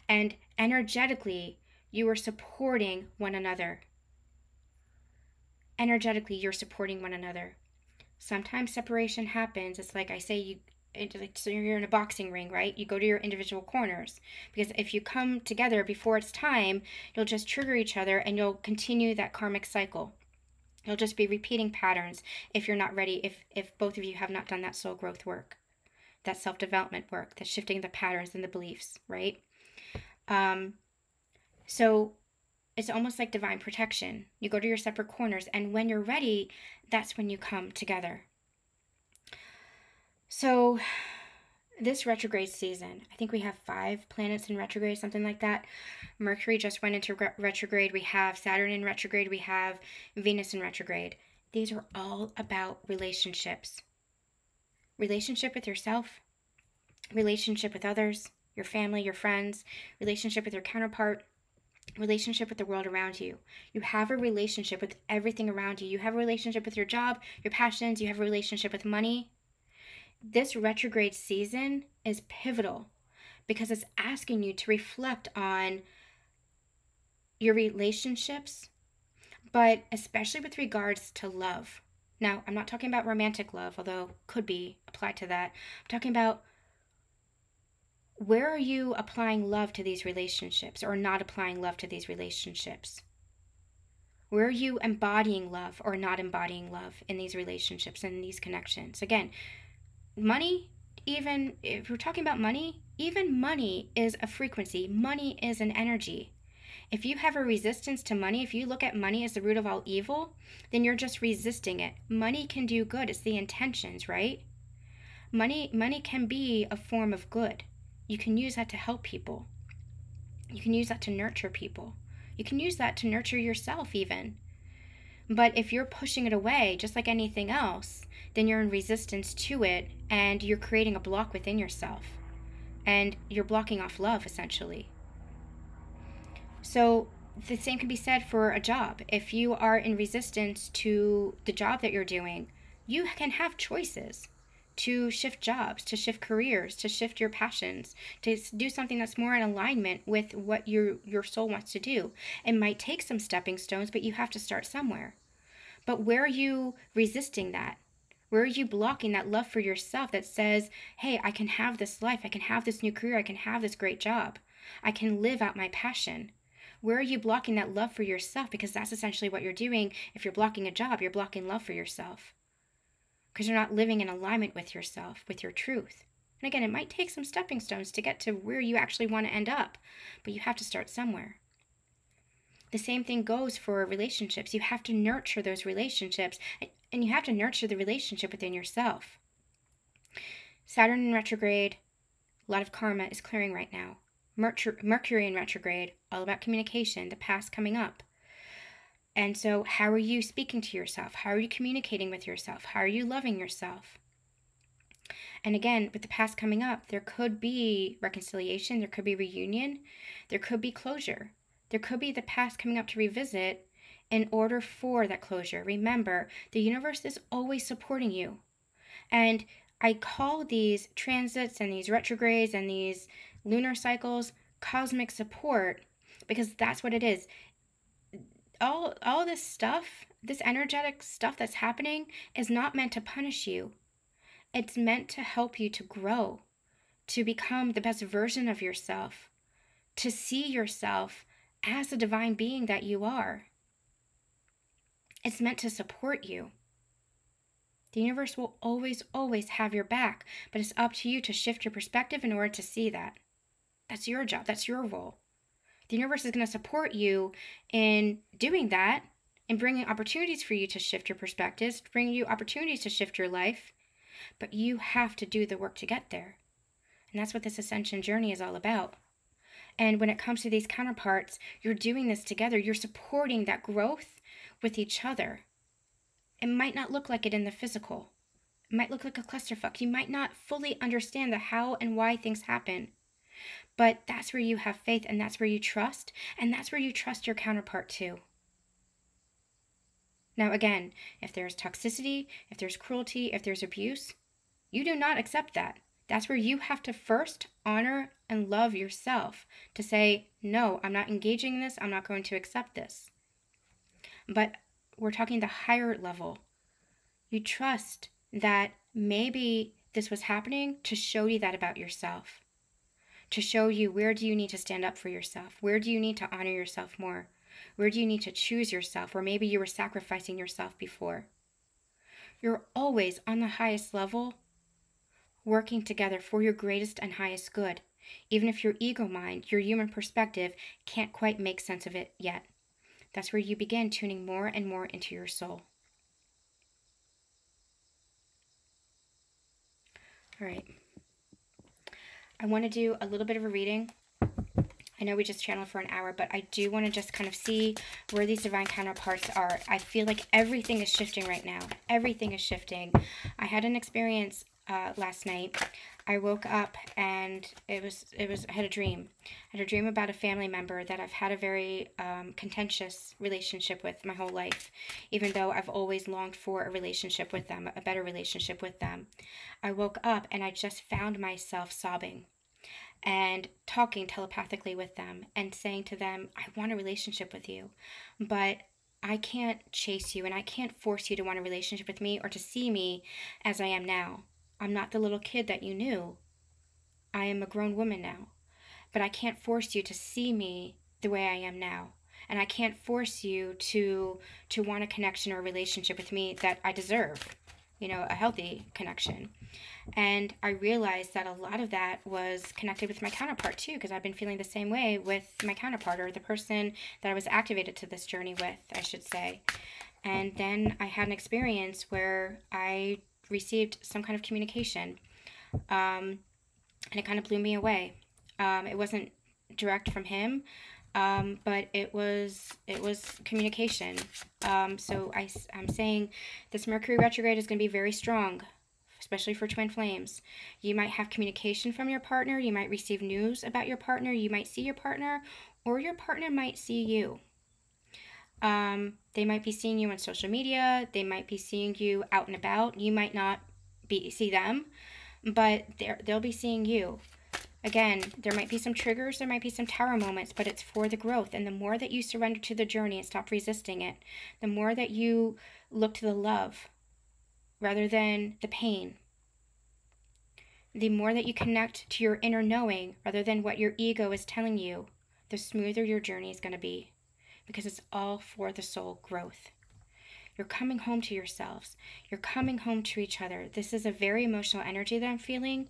And energetically, you are supporting one another. Energetically, you're supporting one another. Sometimes separation happens. It's like I say, so you're in a boxing ring, right? You go to your individual corners, because if you come together before it's time, you'll just trigger each other and you'll continue that karmic cycle. You'll just be repeating patterns if you're not ready, if both of you have not done that soul growth work, that self-development work, that shifting the patterns and the beliefs, right? So it's almost like divine protection. You go to your separate corners, and when you're ready, that's when you come together. So this retrograde season, I think we have 5 planets in retrograde, something like that. Mercury just went into retrograde. We have Saturn in retrograde. We have Venus in retrograde. These are all about relationships. Relationship with yourself, relationship with others, your family, your friends, relationship with your counterpart, relationship with the world around you. You have a relationship with everything around you. You have a relationship with your job, your passions. You have a relationship with money. This retrograde season is pivotal because it's asking you to reflect on your relationships, but especially with regards to love. Now, I'm not talking about romantic love, although could be applied to that. I'm talking about, where are you applying love to these relationships or not applying love to these relationships? Where are you embodying love or not embodying love in these relationships and in these connections? Again, money, even if we're talking about money, even money is a frequency. Money is an energy. If you have a resistance to money, if you look at money as the root of all evil, then you're just resisting it. Money can do good. It's the intentions, right? Money can be a form of good. You can use that to help people. You can use that to nurture people. You can use that to nurture yourself even. But if you're pushing it away, just like anything else, then you're in resistance to it and you're creating a block within yourself. And you're blocking off love, essentially. So the same can be said for a job. If you are in resistance to the job that you're doing, you can have choices to shift jobs, to shift careers, to shift your passions, to do something that's more in alignment with what your soul wants to do. It might take some stepping stones, but you have to start somewhere. But where are you resisting that? Where are you blocking that love for yourself that says, hey, I can have this life, I can have this new career, I can have this great job, I can live out my passion? Where are you blocking that love for yourself? Because that's essentially what you're doing. If you're blocking a job, you're blocking love for yourself. Because you're not living in alignment with yourself, with your truth. And again, it might take some stepping stones to get to where you actually want to end up, but you have to start somewhere. The same thing goes for relationships. You have to nurture those relationships, and you have to nurture the relationship within yourself. Saturn in retrograde, a lot of karma is clearing right now. Mercury in retrograde, all about communication, the past coming up. And so how are you speaking to yourself? How are you communicating with yourself? How are you loving yourself? And again, with the past coming up, there could be reconciliation, there could be reunion, there could be closure. There could be the past coming up to revisit in order for that closure. Remember, the universe is always supporting you. And I call these transits and these retrogrades and these lunar cycles cosmic support, because that's what it is. All this stuff, this energetic stuff that's happening, is not meant to punish you. It's meant to help you to grow, to become the best version of yourself, to see yourself as the divine being that you are. It's meant to support you. The universe will always, always have your back, but it's up to you to shift your perspective in order to see that. That's your job. That's your role. The universe is going to support you in doing that and bringing opportunities for you to shift your perspectives, bringing you opportunities to shift your life. But you have to do the work to get there. And that's what this ascension journey is all about. And when it comes to these counterparts, you're doing this together. You're supporting that growth with each other. It might not look like it in the physical. It might look like a clusterfuck. You might not fully understand the how and why things happen. But that's where you have faith, and that's where you trust, and that's where you trust your counterpart too. Now again, if there's toxicity, if there's cruelty, if there's abuse, you do not accept that. That's where you have to first honor and love yourself to say, no, I'm not engaging in this, I'm not going to accept this. But we're talking the higher level. You trust that maybe this was happening to show you that about yourself. To show you, where do you need to stand up for yourself? Where do you need to honor yourself more? Where do you need to choose yourself? Or maybe you were sacrificing yourself before. You're always on the highest level, working together for your greatest and highest good, even if your ego mind, your human perspective, can't quite make sense of it yet. That's where you begin tuning more and more into your soul. All right. I want to do a little bit of a reading. I know we just channeled for an hour, but I do want to just kind of see where these divine counterparts are. I feel like everything is shifting right now. Everything is shifting. I had an experience last night. I woke up and I had a dream. I had a dream about a family member that I've had a very contentious relationship with my whole life, even though I've always longed for a relationship with them, a better relationship with them. I woke up and I just found myself sobbing and talking telepathically with them and saying to them, I want a relationship with you, but I can't chase you and I can't force you to want a relationship with me or to see me as I am now. I'm not the little kid that you knew. I am a grown woman now, but I can't force you to see me the way I am now. And I can't force you to want a connection or a relationship with me that I deserve, a healthy connection. And I realized that a lot of that was connected with my counterpart too, because I've been feeling the same way with my counterpart, or the person that I was activated to this journey with, I should say. And then I had an experience where I received some kind of communication, and it kind of blew me away. It wasn't direct from him, but it was communication. So I'm saying this Mercury retrograde is going to be very strong, especially for twin flames. You might have communication from your partner. You might receive news about your partner. You might see your partner, or your partner might see you. They might be seeing you on social media. They might be seeing you out and about. You might not see them, but they'll be seeing you. Again, there might be some triggers, there might be some tower moments, but it's for the growth. And the more that you surrender to the journey and stop resisting it, the more that you look to the love rather than the pain, the more that you connect to your inner knowing rather than what your ego is telling you, the smoother your journey is going to be, because it's all for the soul growth. You're coming home to yourselves. You're coming home to each other. This is a very emotional energy that I'm feeling.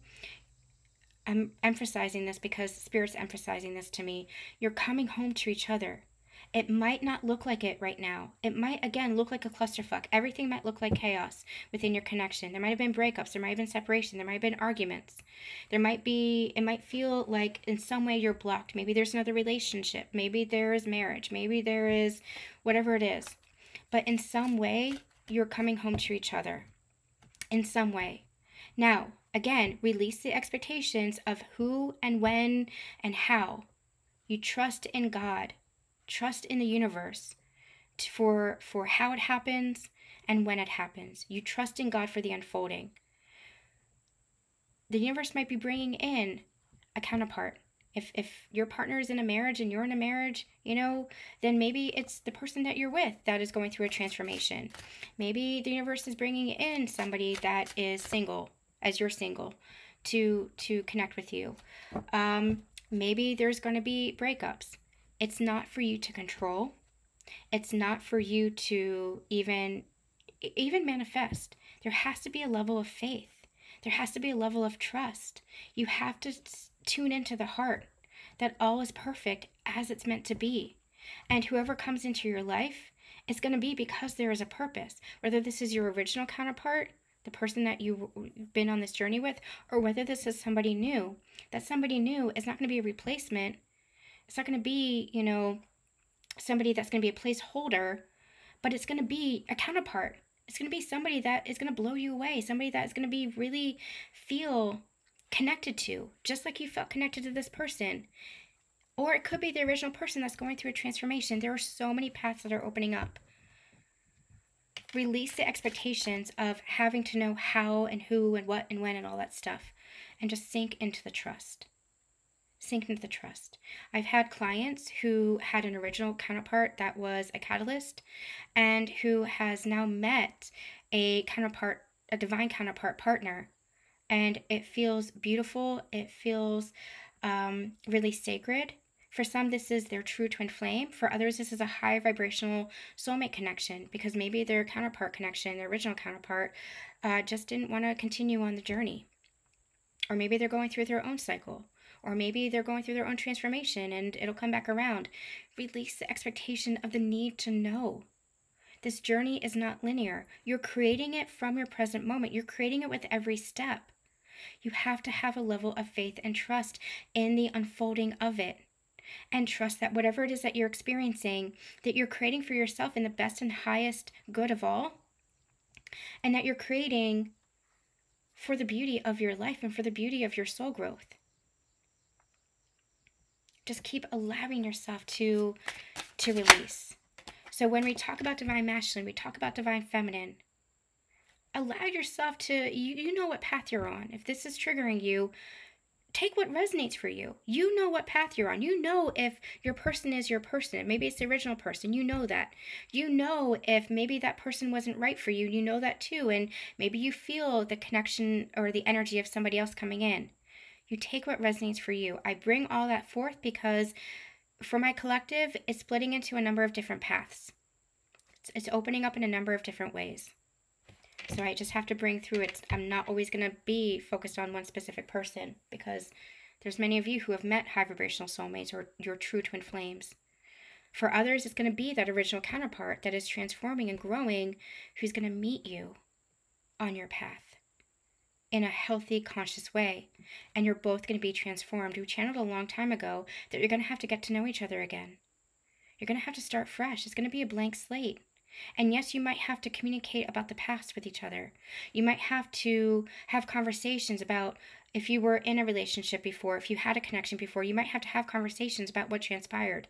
I'm emphasizing this because Spirit's emphasizing this to me. You're coming home to each other. It might not look like it right now. It might, again, look like a clusterfuck. Everything might look like chaos within your connection. There might have been breakups. There might have been separation. There might have been arguments. It might feel like in some way you're blocked. Maybe there's another relationship. Maybe there is marriage. Maybe there is whatever it is. But in some way, you're coming home to each other. In some way. Now, again, release the expectations of who and when and how. You trust in God. Trust in the universe for how it happens and when it happens. You trust in God for the unfolding. The universe might be bringing in a counterpart. If your partner is in a marriage and you're in a marriage, then maybe it's the person that you're with that is going through a transformation. Maybe the universe is bringing in somebody that is single, as you're single, to connect with you. Maybe there's going to be breakups. It's not for you to control. It's not for you to even manifest. There has to be a level of faith. There has to be a level of trust. You have to tune into the heart that all is perfect as it's meant to be. And whoever comes into your life is going to be because there is a purpose. Whether this is your original counterpart, the person that you've been on this journey with, or whether this is somebody new, that somebody new is not going to be a replacement. It's not going to be, somebody that's going to be a placeholder, but it's going to be a counterpart. It's going to be somebody that is going to blow you away, somebody that is going to be really feel connected to, just like you felt connected to this person. Or it could be the original person that's going through a transformation. There are so many paths that are opening up. Release the expectations of having to know how and who and what and when and all that stuff, and just sink into the trust. Sink into the trust. I've had clients who had an original counterpart that was a catalyst and who has now met a counterpart, a divine counterpart partner. And it feels beautiful. It feels really sacred. For some, this is their true twin flame. For others, this is a high vibrational soulmate connection, because maybe their counterpart connection, their original counterpart, just didn't want to continue on the journey. Or maybe they're going through their own cycle. Or maybe they're going through their own transformation and it'll come back around. Release the expectation of the need to know. This journey is not linear. You're creating it from your present moment. You're creating it with every step. You have to have a level of faith and trust in the unfolding of it. And trust that whatever it is that you're experiencing, that you're creating for yourself in the best and highest good of all. And that you're creating for the beauty of your life and for the beauty of your soul growth. Just keep allowing yourself to release. So when we talk about divine masculine, we talk about divine feminine. Allow yourself to, you know what path you're on. If this is triggering you, take what resonates for you. You know what path you're on. You know if your person is your person. Maybe it's the original person. You know that. You know if maybe that person wasn't right for you. You know that too. And maybe you feel the connection or the energy of somebody else coming in. You take what resonates for you. I bring all that forth because for my collective, it's splitting into a number of different paths. It's opening up in a number of different ways. So I just have to bring through it. I'm not always going to be focused on one specific person, because there's many of you who have met high vibrational soulmates or your true twin flames. For others, it's going to be that original counterpart that is transforming and growing, who's going to meet you on your path in a healthy, conscious way. And you're both going to be transformed. We channeled a long time ago that you're going to have to get to know each other again. You're going to have to start fresh. It's going to be a blank slate. And yes, you might have to communicate about the past with each other. You might have to have conversations about if you were in a relationship before, if you had a connection before, you might have to have conversations about what transpired.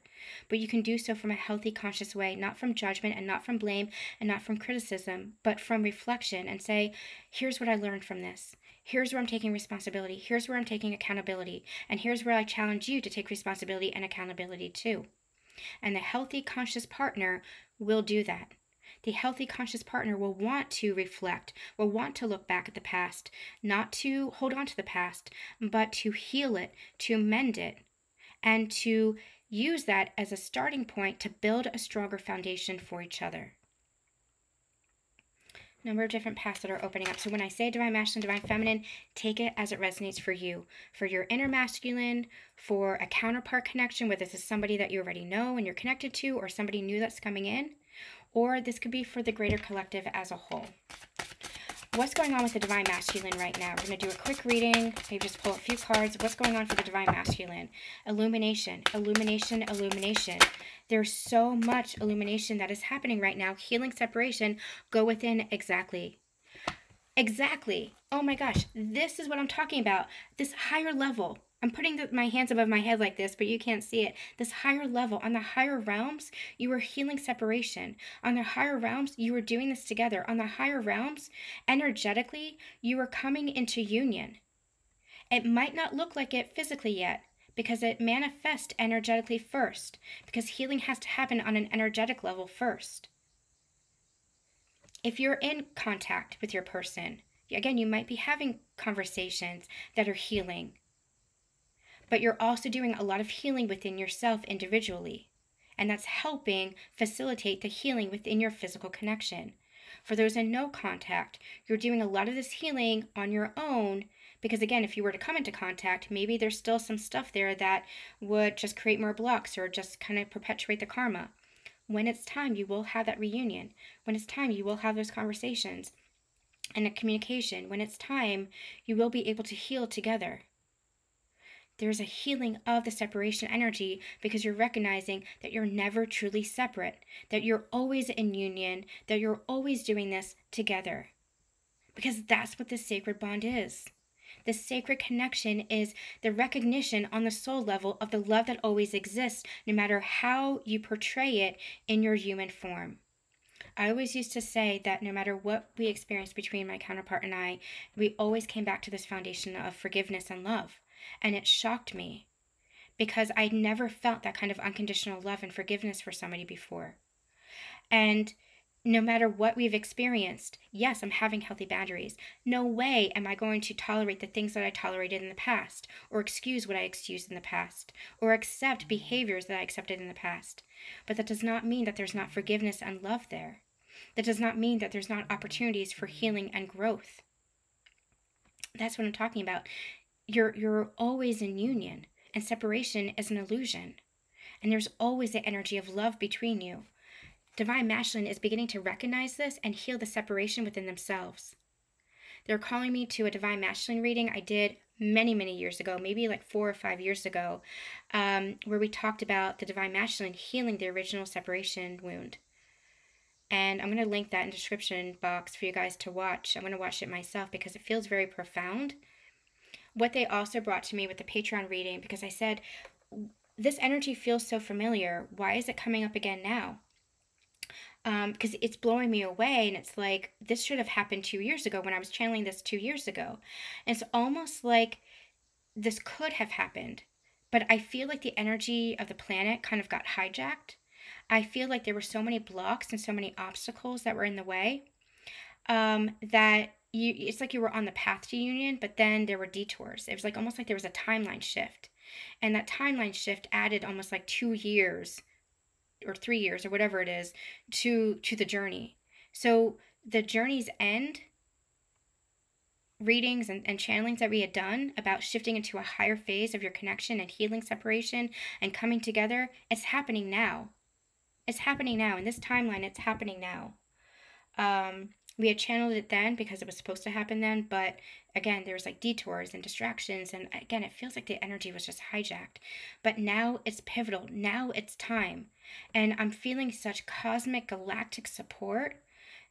But you can do so from a healthy, conscious way, not from judgment and not from blame and not from criticism, but from reflection and say, here's what I learned from this. Here's where I'm taking responsibility. Here's where I'm taking accountability. And here's where I challenge you to take responsibility and accountability too. And the healthy, conscious partner will do that. The healthy, conscious partner will want to reflect, will want to look back at the past, not to hold on to the past, but to heal it, to mend it, and to use that as a starting point to build a stronger foundation for each other. Number of different paths that are opening up. So when I say divine masculine, divine feminine, take it as it resonates for you. For your inner masculine, for a counterpart connection, whether this is somebody that you already know and you're connected to, or somebody new that's coming in, or this could be for the greater collective as a whole. What's going on with the divine masculine right now? We're going to do a quick reading, maybe just pull a few cards. What's going on for the divine masculine? Illumination, illumination, illumination. There's so much illumination that is happening right now. Healing, separation, go within. Exactly. Exactly. Oh my gosh, this is what I'm talking about. This higher level. I'm putting my hands above my head like this, but you can't see it. This higher level, on the higher realms, you are healing separation. On the higher realms, you are doing this together. On the higher realms, energetically, you are coming into union. It might not look like it physically yet, because it manifests energetically first, because healing has to happen on an energetic level first. If you're in contact with your person, again, you might be having conversations that are healing, but you're also doing a lot of healing within yourself individually. And that's helping facilitate the healing within your physical connection. For those in no contact, you're doing a lot of this healing on your own, because again, if you were to come into contact, maybe there's still some stuff there that would just create more blocks or just kind of perpetuate the karma. When it's time, you will have that reunion. When it's time, you will have those conversations and a communication. When it's time, you will be able to heal together. There's a healing of the separation energy because you're recognizing that you're never truly separate, that you're always in union, that you're always doing this together. Because that's what this sacred bond is. The sacred connection is the recognition on the soul level of the love that always exists, no matter how you portray it in your human form. I always used to say that no matter what we experienced between my counterpart and I, we always came back to this foundation of forgiveness and love. And it shocked me because I'd never felt that kind of unconditional love and forgiveness for somebody before. And No matter what we've experienced, yes, I'm having healthy boundaries. No way am I going to tolerate the things that I tolerated in the past, or excuse what I excused in the past, or accept behaviors that I accepted in the past. But that does not mean that there's not forgiveness and love there. That does not mean that there's not opportunities for healing and growth. That's what I'm talking about. You're always in union, and separation is an illusion. And there's always the energy of love between you. Divine Masculine is beginning to recognize this and heal the separation within themselves. They're calling me to a Divine Masculine reading I did many, many years ago, maybe like 4 or 5 years ago, where we talked about the Divine Masculine healing the original separation wound. And I'm going to link that in the description box for you guys to watch. I'm going to watch it myself because it feels very profound. What they also brought to me with the Patreon reading, because I said, this energy feels so familiar. Why is it coming up again now? Because it's blowing me away, and it's like, this should have happened 2 years ago when I was channeling this 2 years ago. And it's almost like this could have happened, but I feel like the energy of the planet kind of got hijacked. I feel like there were so many blocks and so many obstacles that were in the way, that it's like you were on the path to union, but then there were detours. It was like almost like there was a timeline shift, and that timeline shift added almost like 2 years or 3 years or whatever it is to the journey. So the journey's end readings and channelings that we had done about shifting into a higher phase of your connection and healing separation and coming together, it's happening now. It's happening now. In this timeline, it's happening now. We had channeled it then because it was supposed to happen then, but again, there was like detours and distractions, and again, it feels like the energy was just hijacked. But now it's pivotal. Now it's time. And I'm feeling such cosmic galactic support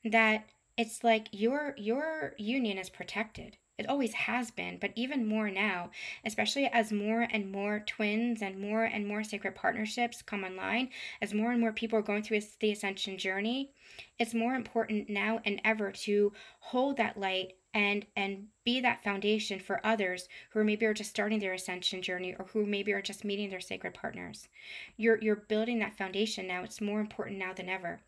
that it's like your union is protected. It always has been, but even more now, especially as more and more twins and more sacred partnerships come online, as more and more people are going through the ascension journey, it's more important now and ever to hold that light and be that foundation for others who maybe are just starting their ascension journey, or who maybe are just meeting their sacred partners. You're building that foundation now. It's more important now than ever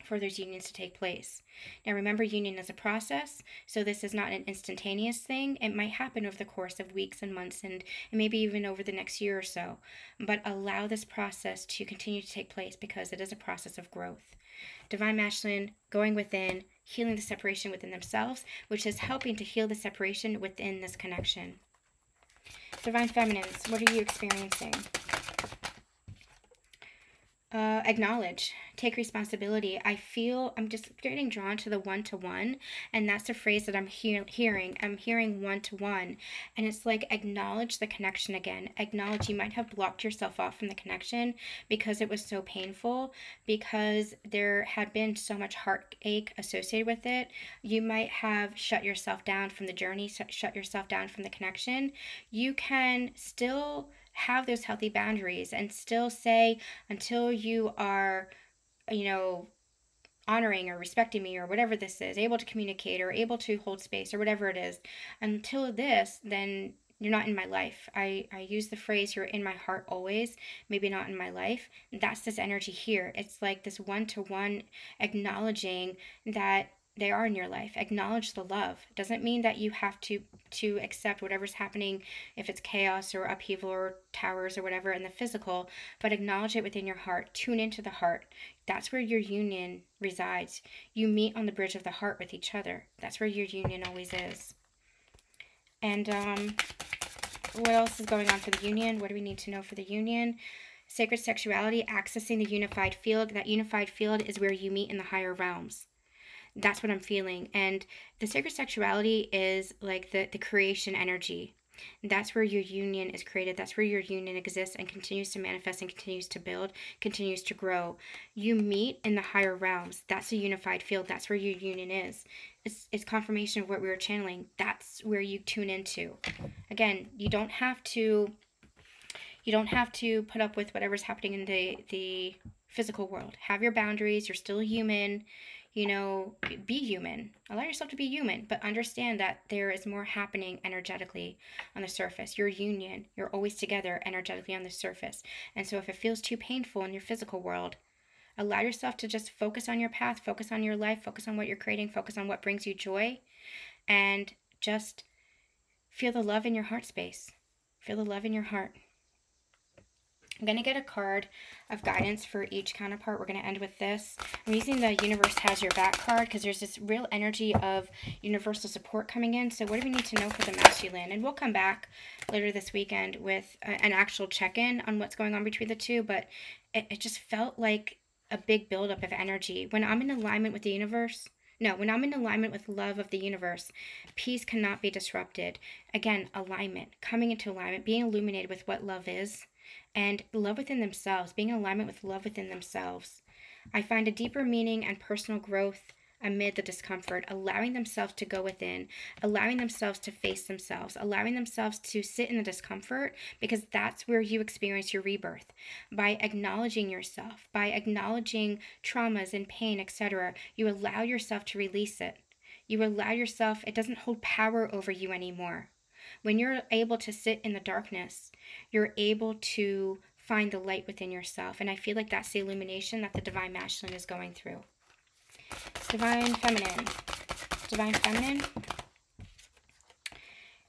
for those unions to take place. Now remember, union is a process, so this is not an instantaneous thing. It might happen over the course of weeks and months, and maybe even over the next year or so. But allow this process to continue to take place, because it is a process of growth. Divine Masculine going within, healing the separation within themselves, which is helping to heal the separation within this connection. Divine Feminines, what are you experiencing? Acknowledge, take responsibility. I'm just getting drawn to the one-to-one, and that's the phrase that I'm hearing. I'm hearing one-to-one, and it's like, acknowledge the connection again. Acknowledge you might have blocked yourself off from the connection because it was so painful, because there had been so much heartache associated with it. You might have shut yourself down from the journey, shut yourself down from the connection. You can still have those healthy boundaries and still say, until you are, honoring or respecting me, or whatever this is, able to communicate or able to hold space or whatever it is, until this, then you're not in my life. I use the phrase, you're in my heart always, maybe not in my life. That's this energy here. It's like this one-to-one acknowledging that they are in your life. Acknowledge the love. It doesn't mean that you have to accept whatever's happening, if it's chaos or upheaval or towers or whatever in the physical, but acknowledge it within your heart. Tune into the heart. That's where your union resides. You meet on the bridge of the heart with each other. That's where your union always is. And what else is going on for the union? What do we need to know for the union? Sacred sexuality, accessing the unified field. That unified field is where you meet in the higher realms. That's what I'm feeling. And the sacred sexuality is like the creation energy. That's where your union is created. That's where your union exists and continues to manifest and continues to build, continues to grow. You meet in the higher realms. That's a unified field. That's where your union is. It's confirmation of what we were channeling. That's where you tune into. Again, you don't have to put up with whatever's happening in the physical world. Have your boundaries. You're still human. Be human. Allow yourself to be human, but understand that there is more happening energetically on the surface. Your union, you're always together energetically on the surface. And so if it feels too painful in your physical world, Allow yourself to just focus on your path, focus on your life, focus on what you're creating, focus on what brings you joy, and just feel the love in your heart space. Feel the love in your heart. I'm going to get a card of guidance for each counterpart. We're going to end with this. I'm using the Universe Has Your Back card because there's this real energy of universal support coming in. So what do we need to know for the masculine? And we'll come back later this weekend with an actual check-in on what's going on between the two. But it just felt like a big buildup of energy. When I'm in alignment with the universe, when I'm in alignment with love of the universe, peace cannot be disrupted. Again, alignment, coming into alignment, being illuminated with what love is, and love within themselves, being in alignment with love within themselves. I find a deeper meaning and personal growth amid the discomfort, allowing themselves to go within, allowing themselves to face themselves, allowing themselves to sit in the discomfort, because that's where you experience your rebirth. By acknowledging yourself, by acknowledging traumas and pain, etc., you allow yourself to release it. You allow yourself, it doesn't hold power over you anymore. When you're able to sit in the darkness, you're able to find the light within yourself. And I feel like that's the illumination that the Divine Masculine is going through. Divine Feminine. Divine Feminine.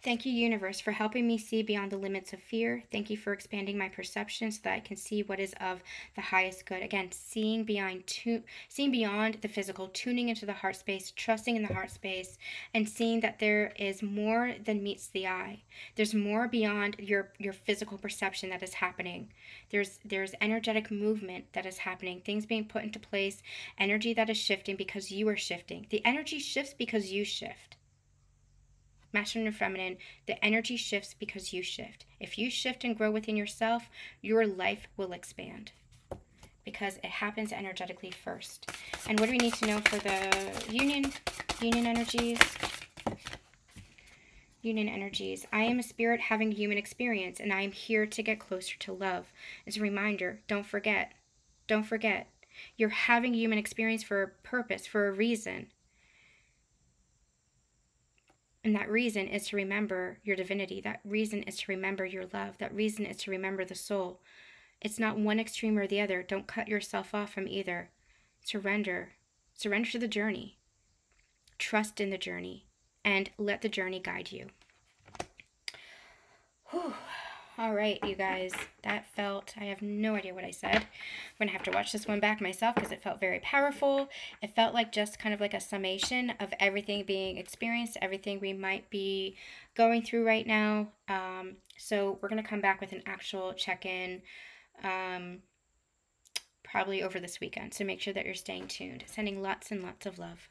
Thank you, universe, for helping me see beyond the limits of fear. Thank you for expanding my perception so that I can see what is of the highest good. Again, seeing beyond the physical, tuning into the heart space, trusting in the heart space, and seeing that there is more than meets the eye. There's more beyond your physical perception that is happening. There's energetic movement that is happening, things being put into place, energy that is shifting because you are shifting. The energy shifts because you shift. Masculine and feminine, the energy shifts because you shift. If you shift and grow within yourself, your life will expand because it happens energetically first. And what do we need to know for the union energies? Union energies. I am a spirit having a human experience, and I am here to get closer to love. As a reminder, don't forget. Don't forget. You're having a human experience for a purpose, for a reason. And that reason is to remember your divinity. That reason is to remember your love. That reason is to remember the soul. It's not one extreme or the other. Don't cut yourself off from either. Surrender. Surrender to the journey. Trust in the journey. And let the journey guide you. Whew. All right, you guys. That felt, I have no idea what I said. I'm going to have to watch this one back myself because it felt very powerful. It felt like just kind of like a summation of everything being experienced, everything we might be going through right now. So we're going to come back with an actual check-in probably over this weekend. So make sure that you're staying tuned. Sending lots and lots of love.